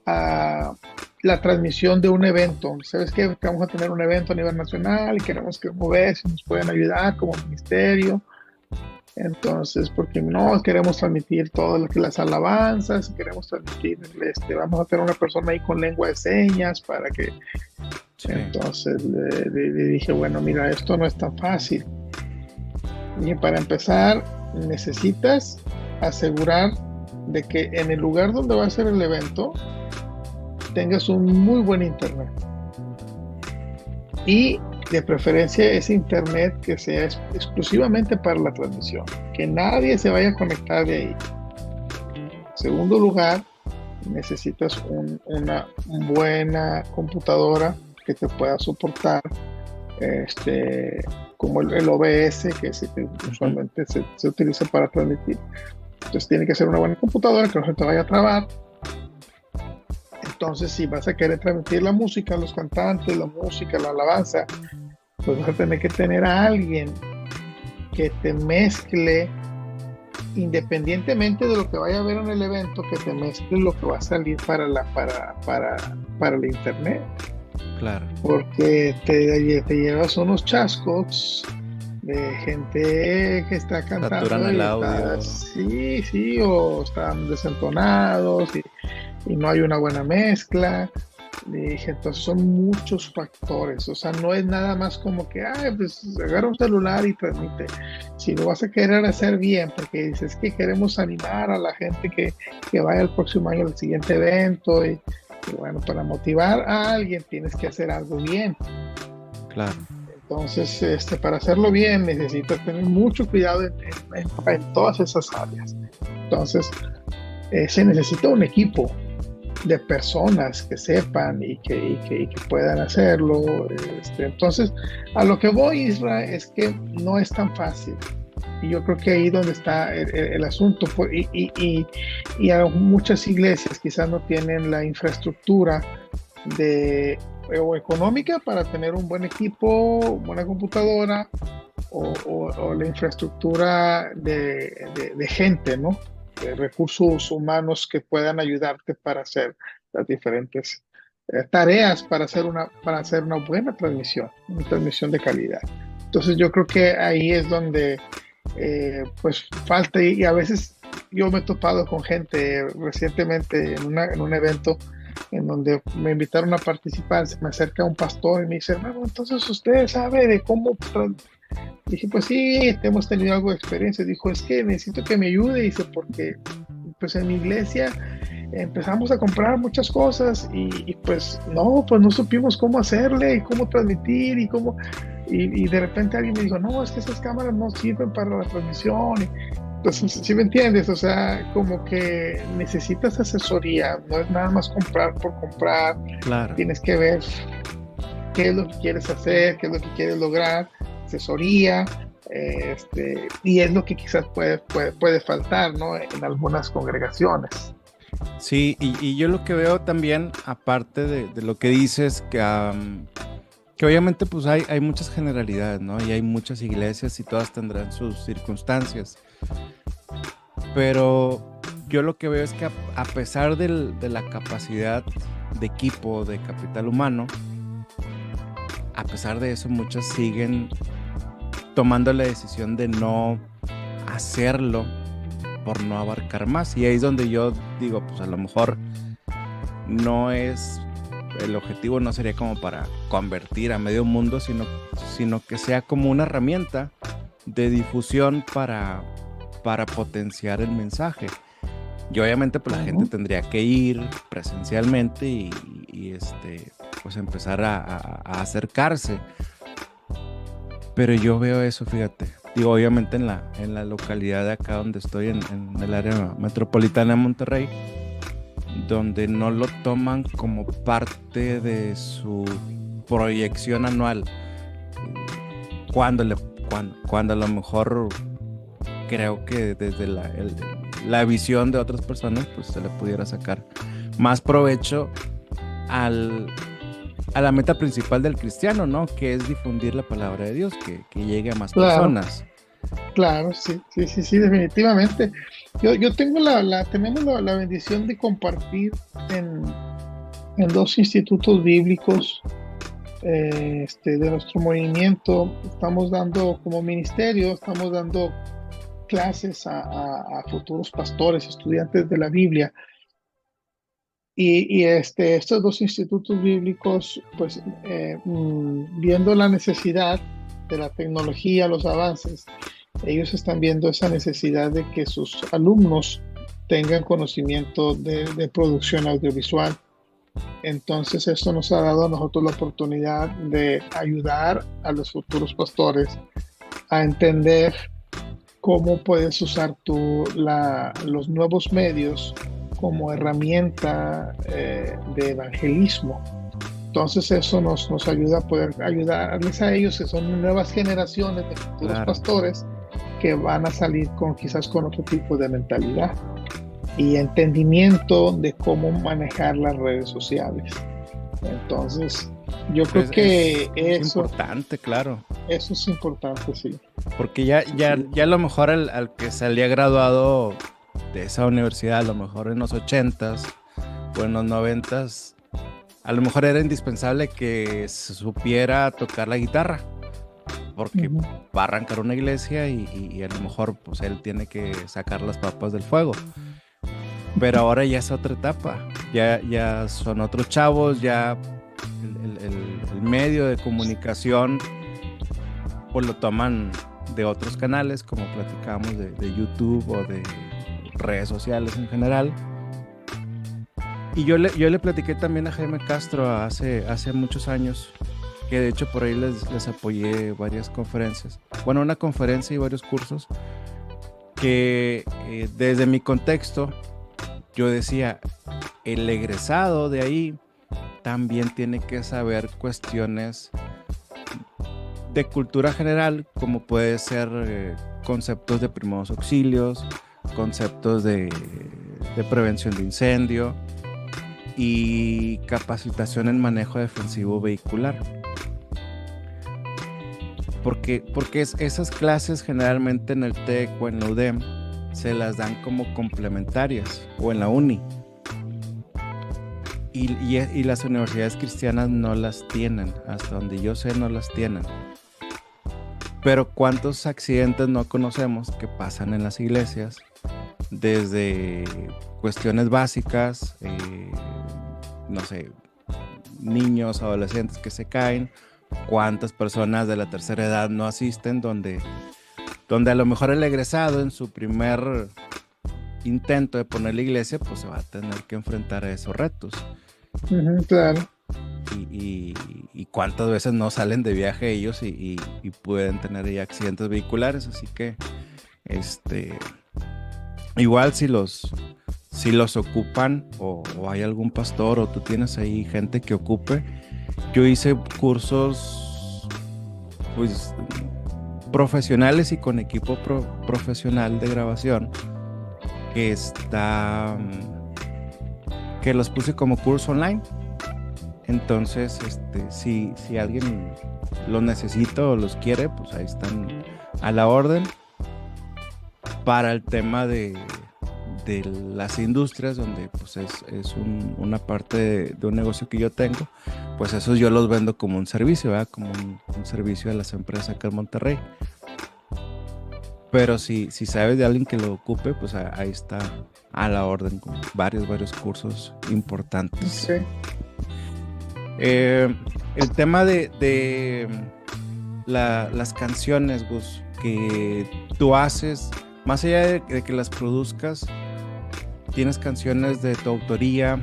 a la transmisión de un evento. ¿Sabes qué? Que vamos a tener un evento a nivel nacional y queremos que ver si nos pueden ayudar como ministerio. Entonces, porque no queremos transmitir todas las alabanzas, queremos transmitir, vamos a tener una persona ahí con lengua de señas para que. Sí. Entonces le dije, bueno, mira, esto no es tan fácil. Y para empezar, necesitas asegurar de que en el lugar donde va a ser el evento tengas un muy buen internet. Y de preferencia ese internet que sea exclusivamente para la transmisión, que nadie se vaya a conectar de ahí. En segundo lugar, necesitas una buena computadora que te pueda soportar, como el OBS que Ujú. usualmente se utiliza para transmitir. Entonces tiene que ser una buena computadora que no se te vaya a trabar. Entonces, si vas a querer transmitir la música, los cantantes, la música, la alabanza, pues vas a tener que tener a alguien que te mezcle, independientemente de lo que vaya a ver en el evento, que te mezcle lo que va a salir para la internet. Claro. Porque te llevas unos chascos de gente que está Saturan cantando el y está audio. sí, sí, o están desentonados y no hay una buena mezcla. Dije, entonces son muchos factores, o sea, no es nada más como que, ay, pues agarra un celular y transmite. Si lo vas a querer hacer bien, porque dices que queremos animar a la gente que vaya el próximo año al siguiente evento, y bueno, para motivar a alguien tienes que hacer algo bien. Claro. Entonces, para hacerlo bien necesitas tener mucho cuidado en todas esas áreas. Entonces, se necesita un equipo de personas que sepan y que puedan hacerlo. Entonces, a lo que voy, Israel, es que no es tan fácil. Y yo creo que ahí donde está el asunto. Y muchas iglesias quizás no tienen la infraestructura o económica para tener un buen equipo, buena computadora o la infraestructura de gente, ¿no? De recursos humanos que puedan ayudarte para hacer las diferentes tareas para hacer una buena transmisión, una transmisión de calidad. Entonces yo creo que ahí es donde pues falta y a veces yo me he topado con gente recientemente en un evento en donde me invitaron a participar, se me acerca un pastor y me dice, hermano, entonces usted sabe de cómo. Dije, pues sí, hemos tenido algo de experiencia. Dijo, es que necesito que me ayude, dice, porque pues en mi iglesia empezamos a comprar muchas cosas pues no supimos cómo hacerle y cómo transmitir y de repente alguien me dijo, no, es que esas cámaras no sirven para la transmisión. Entonces, ¿sí me entiendes? O sea, como que necesitas asesoría, no es nada más comprar por comprar, Claro. tienes que ver qué es lo que quieres hacer, qué es lo que quieres lograr, asesoría, y es lo que quizás puede faltar, ¿no? En algunas congregaciones. Sí, y yo lo que veo también, aparte de lo que dices, que obviamente pues hay muchas generalidades, ¿no? Y hay muchas iglesias y todas tendrán sus circunstancias. Pero yo lo que veo es que a pesar de la capacidad de equipo, de capital humano, a pesar de eso, muchas siguen tomando la decisión de no hacerlo por no abarcar más. Y ahí es donde yo digo, pues a lo mejor no es el objetivo no sería como para convertir a medio mundo, sino que sea como una herramienta de difusión para potenciar el mensaje. Y obviamente pues la gente tendría que ir presencialmente y pues empezar a acercarse. Pero yo veo eso, fíjate. Digo, obviamente en la localidad de acá donde estoy, en el área metropolitana de Monterrey, donde no lo toman como parte de su proyección anual. Cuando a lo mejor creo que desde la visión de otras personas, pues se le pudiera sacar más provecho a la meta principal del cristiano, ¿no? Que es difundir la palabra de Dios, que llegue a más personas. Claro, sí, definitivamente. Yo tengo tenemos la bendición de compartir en dos institutos bíblicos de nuestro movimiento. Estamos dando como ministerio, estamos dando clases a futuros pastores, estudiantes de la Biblia. Y estos dos institutos bíblicos, pues viendo la necesidad de la tecnología, los avances, ellos están viendo esa necesidad de que sus alumnos tengan conocimiento de producción audiovisual. Entonces esto nos ha dado a nosotros la oportunidad de ayudar a los futuros pastores a entender cómo puedes usar los nuevos medios como herramienta de evangelismo. Entonces eso nos ayuda a poder ayudarles a ellos, que son nuevas generaciones de futuros pastores que van a salir quizás con otro tipo de mentalidad y entendimiento de cómo manejar las redes sociales. Entonces yo creo que es importante, claro. Eso es importante, sí. Porque ya a lo mejor al que salía graduado de esa universidad, a lo mejor en los 80s o en los 90s, a lo mejor era indispensable que se supiera tocar la guitarra, porque va a arrancar una iglesia y a lo mejor pues él tiene que sacar las papas del fuego. Pero ahora ya es otra etapa, ya son otros chavos, ya el medio de comunicación pues lo toman de otros canales, como platicamos de YouTube o de redes sociales en general. Y yo le platiqué también a Jaime Castro hace muchos años, que de hecho por ahí les apoyé varias conferencias. Bueno, una conferencia y varios cursos que desde mi contexto yo decía, el egresado de ahí también tiene que saber cuestiones de cultura general, como puede ser conceptos de primeros auxilios, conceptos de prevención de incendio y capacitación en manejo defensivo vehicular. Porque esas clases generalmente en el TEC o en la UDEM se las dan como complementarias, o en la uni. Y las universidades cristianas no las tienen, hasta donde yo sé no las tienen. Pero ¿cuántos accidentes no conocemos que pasan en las iglesias? Desde cuestiones básicas, no sé, niños, adolescentes que se caen, cuántas personas de la tercera edad no asisten, donde a lo mejor el egresado en su primer intento de poner la iglesia, pues se va a tener que enfrentar a esos retos. Claro. Y cuántas veces no salen de viaje ellos y pueden tener ahí accidentes vehiculares, así que igual si los ocupan o hay algún pastor o tú tienes ahí gente que ocupe. Yo hice cursos pues profesionales y con equipo profesional de grabación que los puse como curso online. Entonces si alguien los necesita o los quiere, pues ahí están a la orden. Para el tema de las industrias, donde pues es una parte de un negocio que yo tengo, pues esos yo los vendo como un servicio, ¿verdad? Como un servicio a las empresas acá en Monterrey. Pero si sabes de alguien que lo ocupe, pues ahí está a la orden con varios cursos importantes. Okay. Eh, el tema de las canciones, Gus, que tú haces, más allá de que las produzcas, tienes canciones de tu autoría,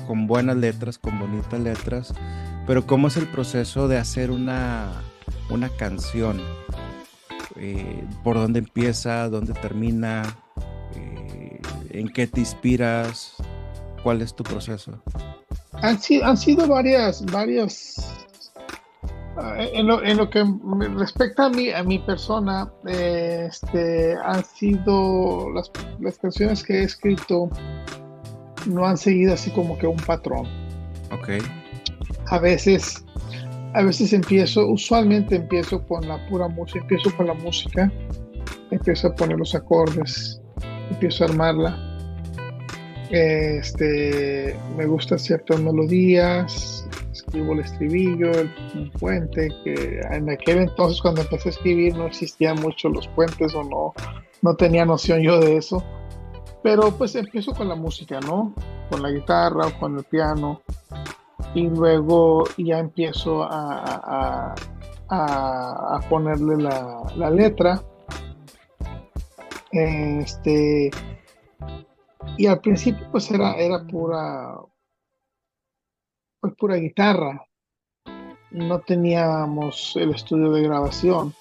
con buenas letras, con bonitas letras, pero ¿cómo es el proceso de hacer una canción? ¿Por dónde empieza? ¿Dónde termina? ¿En qué te inspiras? ¿Cuál es tu proceso? Han sido varias, en lo que me respecta a mi persona, han sido las canciones que he escrito, no han seguido así como que un patrón. Ok, A veces, a veces usualmente empiezo con la pura música, empiezo con la música, empiezo a poner los acordes, empiezo a armarla. Me gustan ciertas melodías, escribo el estribillo, un puente, que en aquel entonces cuando empecé a escribir no existían mucho los puentes o no tenía noción yo de eso, pero pues empiezo con la música, ¿no? Con la guitarra o con el piano y luego ya empiezo a ponerle la letra. Este, y al principio pues era pues pura guitarra, no teníamos el estudio de grabación.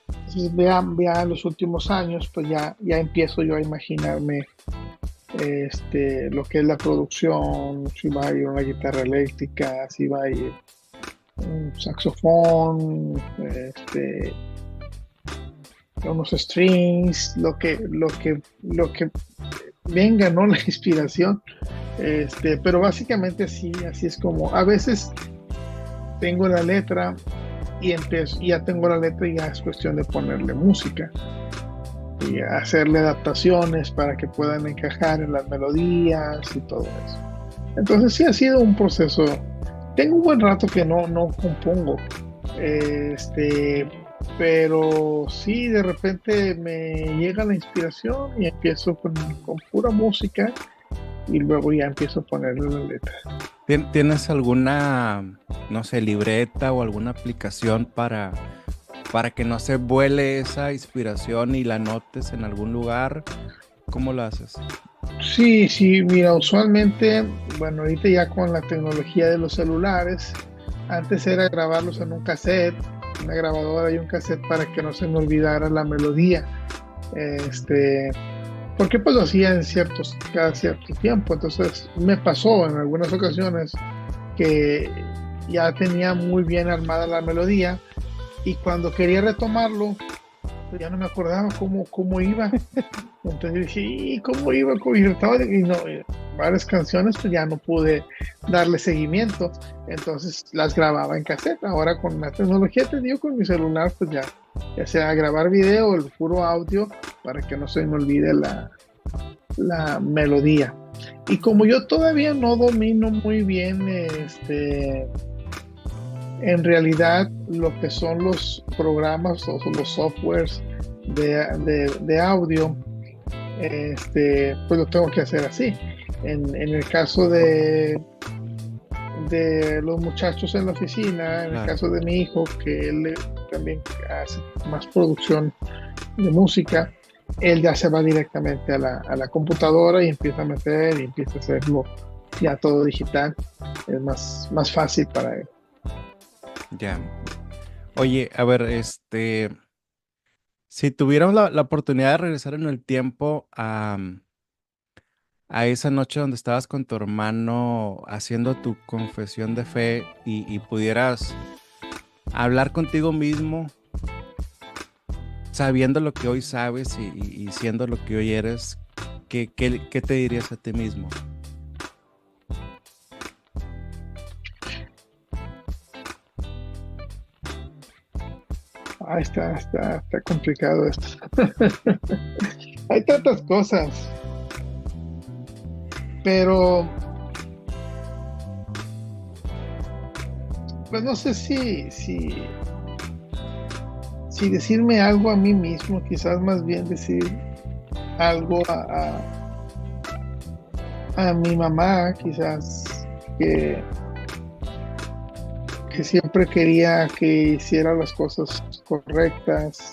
Entonces vean los últimos años, pues ya empiezo yo a imaginarme lo que es la producción, si va a ir una guitarra eléctrica, si va a ir un saxofón, unos strings, lo que venga, ¿no? La inspiración. Pero básicamente así es como, a veces tengo la letra y empiezo, ya tengo la letra y ya es cuestión de ponerle música y hacerle adaptaciones para que puedan encajar en las melodías y todo eso. Entonces sí ha sido un proceso. Tengo un buen rato que no compongo, pero sí de repente me llega la inspiración y empiezo con pura música y luego ya empiezo a ponerle la letra. ¿Tienes alguna, no sé, libreta o alguna aplicación para que no se vuele esa inspiración y la notes en algún lugar? ¿Cómo lo haces? Sí, sí, mira, usualmente, bueno, ahorita ya con la tecnología de los celulares, antes era grabarlos en un cassette, una grabadora y un cassette para que no se me olvidara la melodía. Este, porque pues lo hacía cada cierto tiempo. Entonces me pasó en algunas ocasiones que ya tenía muy bien armada la melodía y cuando quería retomarlo, pues ya no me acordaba cómo iba. Entonces dije, ¿y cómo iba? Y no, varias canciones pues ya no pude darle seguimiento. Entonces las grababa en cassette. Ahora con la tecnología, te digo, con mi celular, pues ya sea grabar video, el puro audio, para que no se me olvide la melodía. Y como yo todavía no domino muy bien en realidad lo que son los programas o los softwares de audio, pues lo tengo que hacer así. En el caso de los muchachos en la oficina, en el caso de mi hijo, que él también hace más producción de música, él ya se va directamente a la computadora y empieza a meter y empieza a hacerlo ya todo digital. Es más fácil para él. Ya. Oye, a ver, si tuviéramos la oportunidad de regresar en el tiempo a esa noche donde estabas con tu hermano haciendo tu confesión de fe y pudieras hablar contigo mismo, sabiendo lo que hoy sabes y siendo lo que hoy eres, ¿qué te dirías a ti mismo? Está complicado esto. Hay tantas cosas, pero pues no sé si decirme algo a mí mismo, quizás más bien decir algo a mi mamá, quizás que que siempre quería que hiciera las cosas correctas,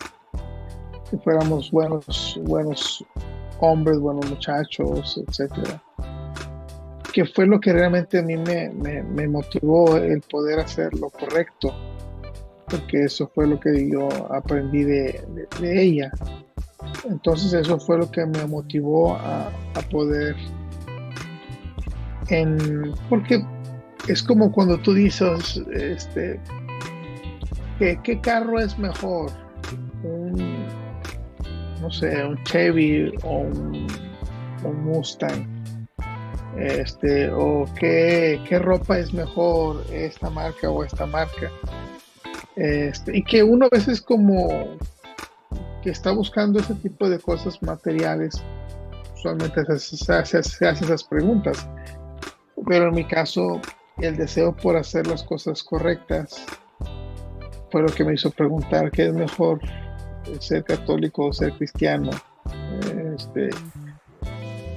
que fuéramos buenos hombres, buenos muchachos, etcétera. Que fue lo que realmente a mí me motivó el poder hacer lo correcto, porque eso fue lo que yo aprendí de ella. Entonces eso fue lo que me motivó a poder, porque es como cuando tú dices, ¿qué carro es mejor? No sé, un Chevy o un Mustang. O qué ropa es mejor, esta marca o esta marca. Y que uno a veces como que está buscando ese tipo de cosas materiales, usualmente se hace esas preguntas. Pero en mi caso, el deseo por hacer las cosas correctas fue lo que me hizo preguntar qué es mejor, ser católico o ser cristiano.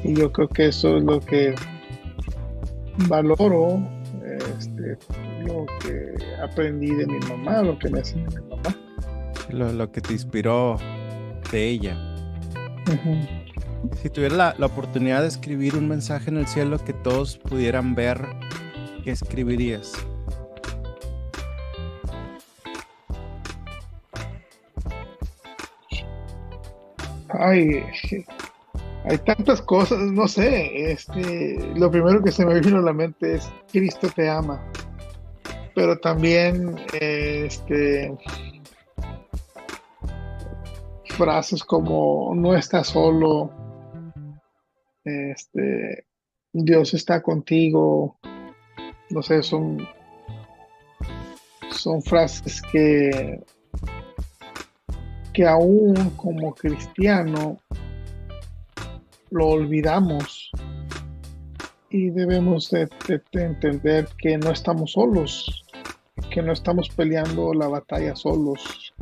Y yo creo que eso es lo que valoro, lo que aprendí de mi mamá, lo que me enseñó mi mamá. Lo que te inspiró de ella. Uh-huh. Si tuviera la oportunidad de escribir un mensaje en el cielo que todos pudieran ver, ¿qué escribirías? Ay, hay tantas cosas, no sé. Lo primero que se me vino a la mente es Cristo te ama. Pero también, frases como no estás solo, Dios está contigo. No sé, son frases que aún como cristiano lo olvidamos, y debemos de entender que no estamos solos, que no estamos peleando la batalla solos,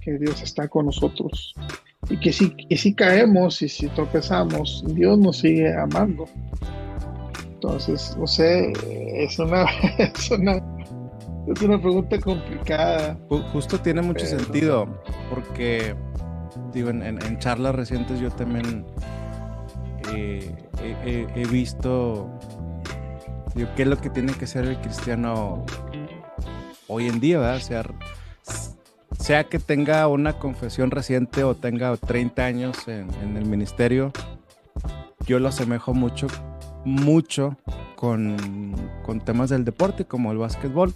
que Dios está con nosotros, y que si caemos y si tropezamos, Dios nos sigue amando. Entonces, no sé, es una pregunta complicada. Justo tiene mucho sentido, porque digo, en charlas recientes yo también he visto, digo, qué es lo que tiene que ser el cristiano hoy en día, ¿verdad? Sea que tenga una confesión reciente o tenga 30 años en el ministerio, yo lo asemejo mucho con temas del deporte, como el básquetbol.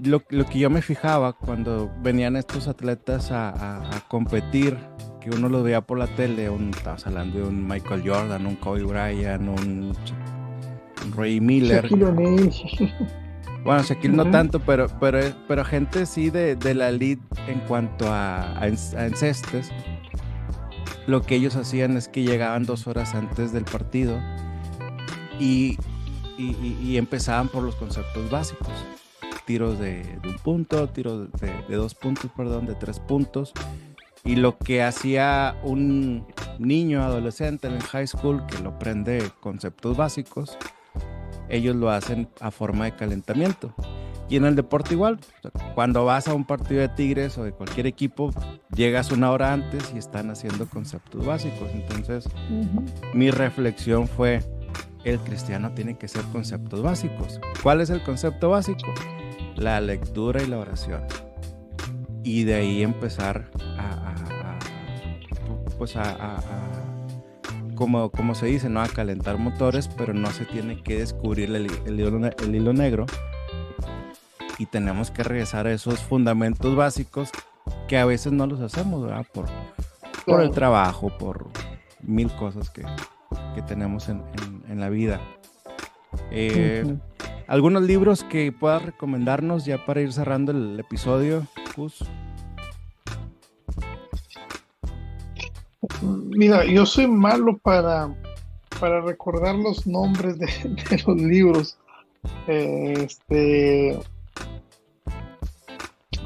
Lo que yo me fijaba cuando venían estos atletas a competir, que uno los veía por la tele, estabas hablando de un Michael Jordan, un Kobe Bryant, un Ray Miller. Shaquille O'Neal. Bueno, Shaquille no tanto, pero gente sí de la elite en cuanto a encestes. Lo que ellos hacían es que llegaban 2 horas antes del partido y empezaban por los conceptos básicos. Tiros de 1 punto, tiros de 2 puntos, de 3 puntos. Y lo que hacía un niño adolescente en high school, que lo aprende conceptos básicos, ellos lo hacen a forma de calentamiento. Y en el deporte igual, o sea, cuando vas a un partido de Tigres o de cualquier equipo, llegas 1 hora antes y están haciendo conceptos básicos. Entonces, mi reflexión fue, el cristiano tiene que ser conceptos básicos. ¿Cuál es el concepto básico? La lectura y la oración. Y de ahí empezar como se dice, ¿no? A calentar motores, pero no se tiene que descubrir el hilo negro. Y tenemos que regresar a esos fundamentos básicos que a veces no los hacemos, ¿verdad? Por el trabajo, por 1000 cosas que tenemos en la vida. ¿Algunos libros que puedas recomendarnos ya para ir cerrando el episodio, Gus? Mira, yo soy malo para recordar los nombres de los libros.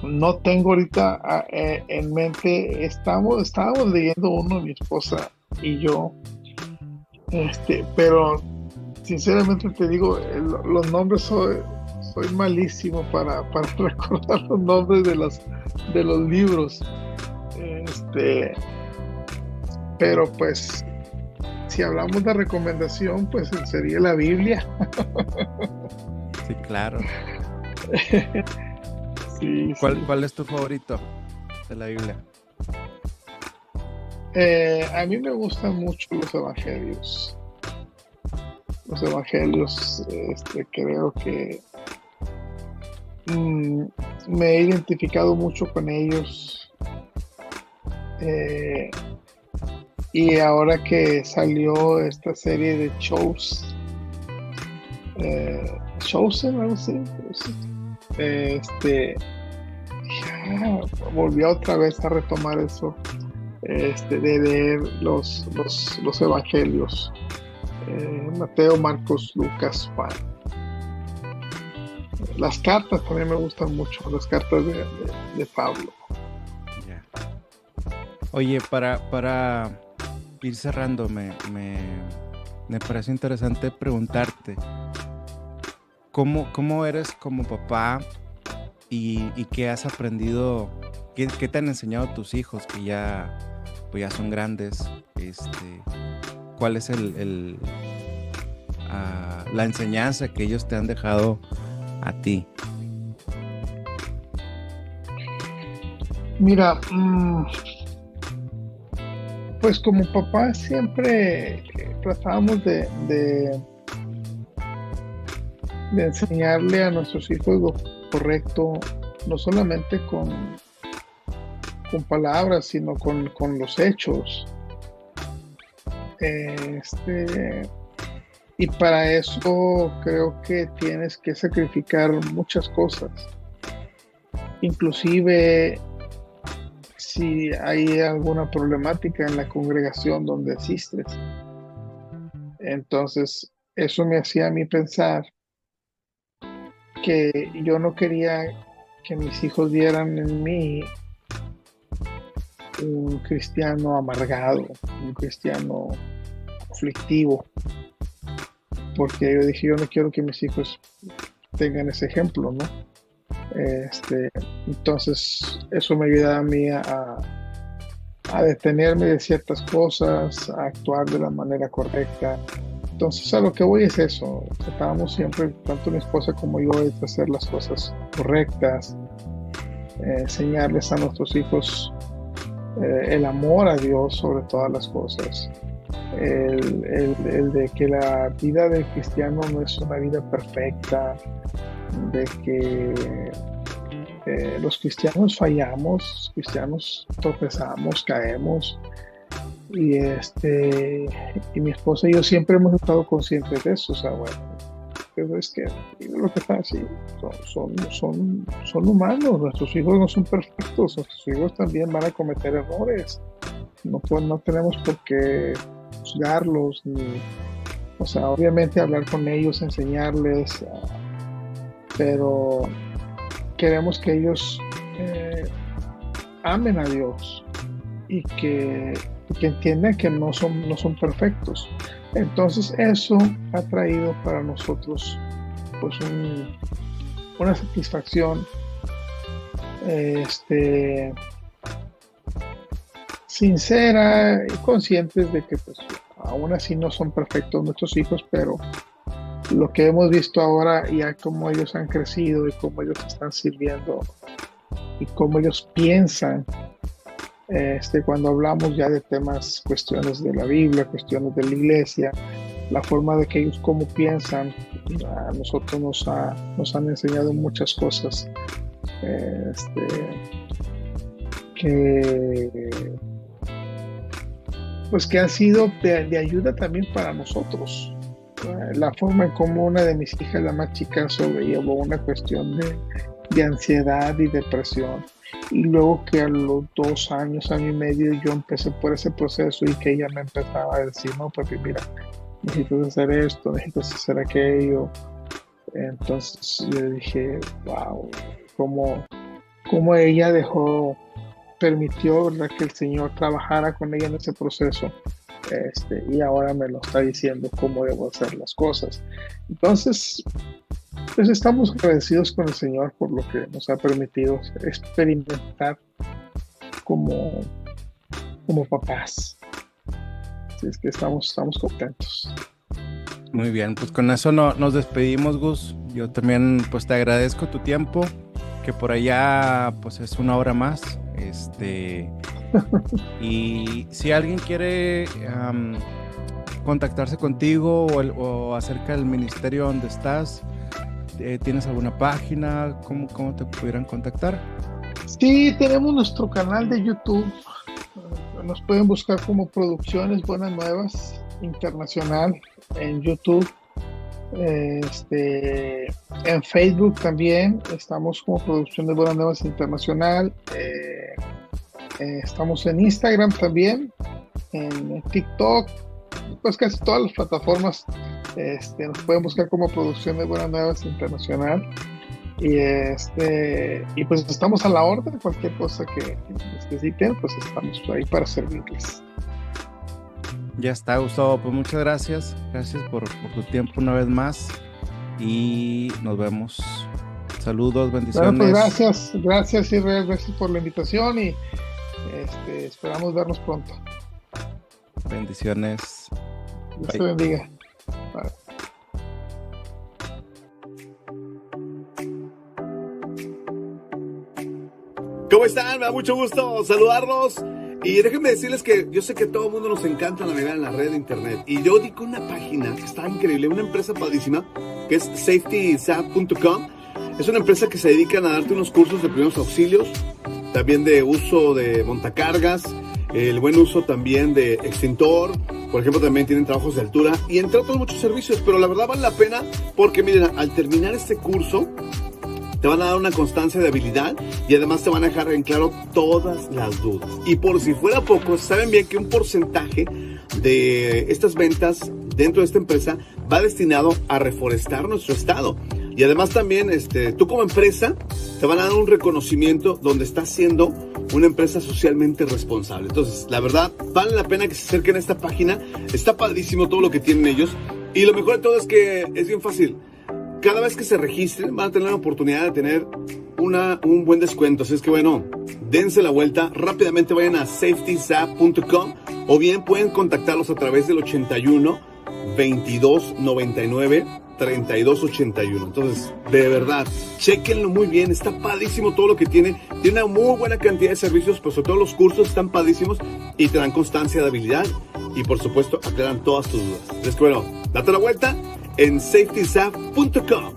No tengo ahorita en mente. Estábamos leyendo uno, mi esposa y yo, pero sinceramente te digo, los nombres soy malísimo para recordar los nombres de los libros. Este, pero pues, si hablamos de recomendación, pues sería la Biblia. Sí, claro. Sí, ¿Cuál, sí. cuál es tu favorito de la Biblia? A mí me gustan mucho los evangelios. Los evangelios, creo que mm, me he identificado mucho con ellos. Eh, y ahora que salió esta serie de Chosen, algo así, ya volví otra vez a retomar eso, de leer los evangelios, Mateo, Marcos, Lucas, Juan. Las cartas también me gustan mucho, las cartas de Pablo. Ya. Oye, para ir cerrando, me parece interesante preguntarte, ¿cómo eres como papá y qué has aprendido, qué te han enseñado tus hijos que pues ya son grandes? ¿Cuál es la enseñanza que ellos te han dejado a ti? Mira, pues como papá siempre tratábamos de enseñarle a nuestros hijos lo correcto, no solamente con palabras, sino con los hechos. Y para eso creo que tienes que sacrificar muchas cosas. Inclusive si hay alguna problemática en la congregación donde asistes. Entonces, eso me hacía a mí pensar que yo no quería que mis hijos vieran en mí un cristiano amargado, un cristiano aflictivo, porque yo dije, yo no quiero que mis hijos tengan ese ejemplo, ¿no? Entonces, eso me ayuda a mí a detenerme de ciertas cosas, a actuar de la manera correcta. Entonces, a lo que voy es eso. Tratamos siempre, tanto mi esposa como yo, de hacer las cosas correctas, enseñarles a nuestros hijos el amor a Dios sobre todas las cosas. El de que la vida del cristiano no es una vida perfecta, de que los cristianos fallamos, los cristianos tropezamos, caemos, y mi esposa y yo siempre hemos estado conscientes de eso. O sea, bueno, pero es que lo que está así, son humanos, nuestros hijos no son perfectos, nuestros hijos también van a cometer errores, no tenemos por qué juzgarlos, o sea, obviamente hablar con ellos, enseñarles, pero queremos que ellos amen a Dios y que entiendan que no son perfectos. Entonces eso ha traído para nosotros pues una satisfacción sincera y conscientes de que pues aún así no son perfectos nuestros hijos, pero lo que hemos visto ahora, ya cómo ellos han crecido y cómo ellos están sirviendo y cómo ellos piensan, cuando hablamos ya de temas, cuestiones de la Biblia, cuestiones de la iglesia, la forma de que ellos cómo piensan, a nosotros nos han enseñado muchas cosas que han sido de ayuda también para nosotros. La forma en cómo una de mis hijas, la más chica, sobrellevó una cuestión de ansiedad y depresión, y luego que a los 2 años, año y medio, yo empecé por ese proceso y que ella me empezaba a decir, no, papi, mira, necesitas hacer esto, necesitas hacer aquello. Entonces yo dije, wow, cómo ella permitió, ¿verdad?, que el Señor trabajara con ella en ese proceso, y ahora me lo está diciendo cómo debo hacer las cosas. Entonces, Pues estamos agradecidos con el Señor por lo que nos ha permitido experimentar como, como papás. Así es que estamos contentos. Muy bien, pues con eso nos despedimos, Gus. Yo también pues te agradezco tu tiempo, que por allá pues es una hora más. Y si alguien quiere contactarse contigo o acerca del ministerio donde estás, ¿tienes alguna página? ¿Cómo te pudieran contactar? Sí, tenemos nuestro canal de YouTube. Nos pueden buscar como Producciones Buenas Nuevas Internacional en YouTube. En Facebook también estamos como Producciones Buenas Nuevas Internacional. Estamos en Instagram también, en TikTok, pues casi todas las plataformas. Nos pueden buscar como Producciones Buenas Nuevas Internacional. Y pues estamos a la orden, cualquier cosa que necesiten, pues estamos ahí para servirles. Ya está, Gustavo, pues muchas gracias. Gracias por tu tiempo una vez más y nos vemos. Saludos, bendiciones. Bueno, pues gracias Israel, gracias por la invitación y esperamos vernos pronto. Bendiciones. Dios te bendiga. Bye. ¿Cómo están? Me da mucho gusto saludarlos. Y déjenme decirles que yo sé que a todo el mundo nos encanta navegar en la red de internet. Y yo di con una página que está increíble, una empresa padrísima, que es safetysap.com. Es una empresa que se dedica a darte unos cursos de primeros auxilios, también de uso de montacargas, el buen uso también de extintor. Por ejemplo, también tienen trabajos de altura y entre otros muchos servicios. Pero la verdad vale la pena porque, miren, al terminar este curso, te van a dar una constancia de habilidad y además te van a dejar en claro todas las dudas. Y por si fuera poco, saben bien que un porcentaje de estas ventas dentro de esta empresa va destinado a reforestar nuestro estado. Y además también tú como empresa te van a dar un reconocimiento donde estás siendo una empresa socialmente responsable. Entonces, la verdad, vale la pena que se acerquen a esta página. Está padrísimo todo lo que tienen ellos. Y lo mejor de todo es que es bien fácil. Cada vez que se registren van a tener la oportunidad de tener un buen descuento. Así es que bueno, dense la vuelta. Rápidamente vayan a safetysap.com o bien pueden contactarlos a través del 81 22 99 32 81. Entonces, de verdad, chequenlo muy bien. Está padrísimo todo lo que tiene. Tiene una muy buena cantidad de servicios, pero sobre todo los cursos están padrísimos y te dan constancia de habilidad. Y por supuesto, aclaran todas tus dudas. Así es que bueno, date la vuelta en safetysap.com.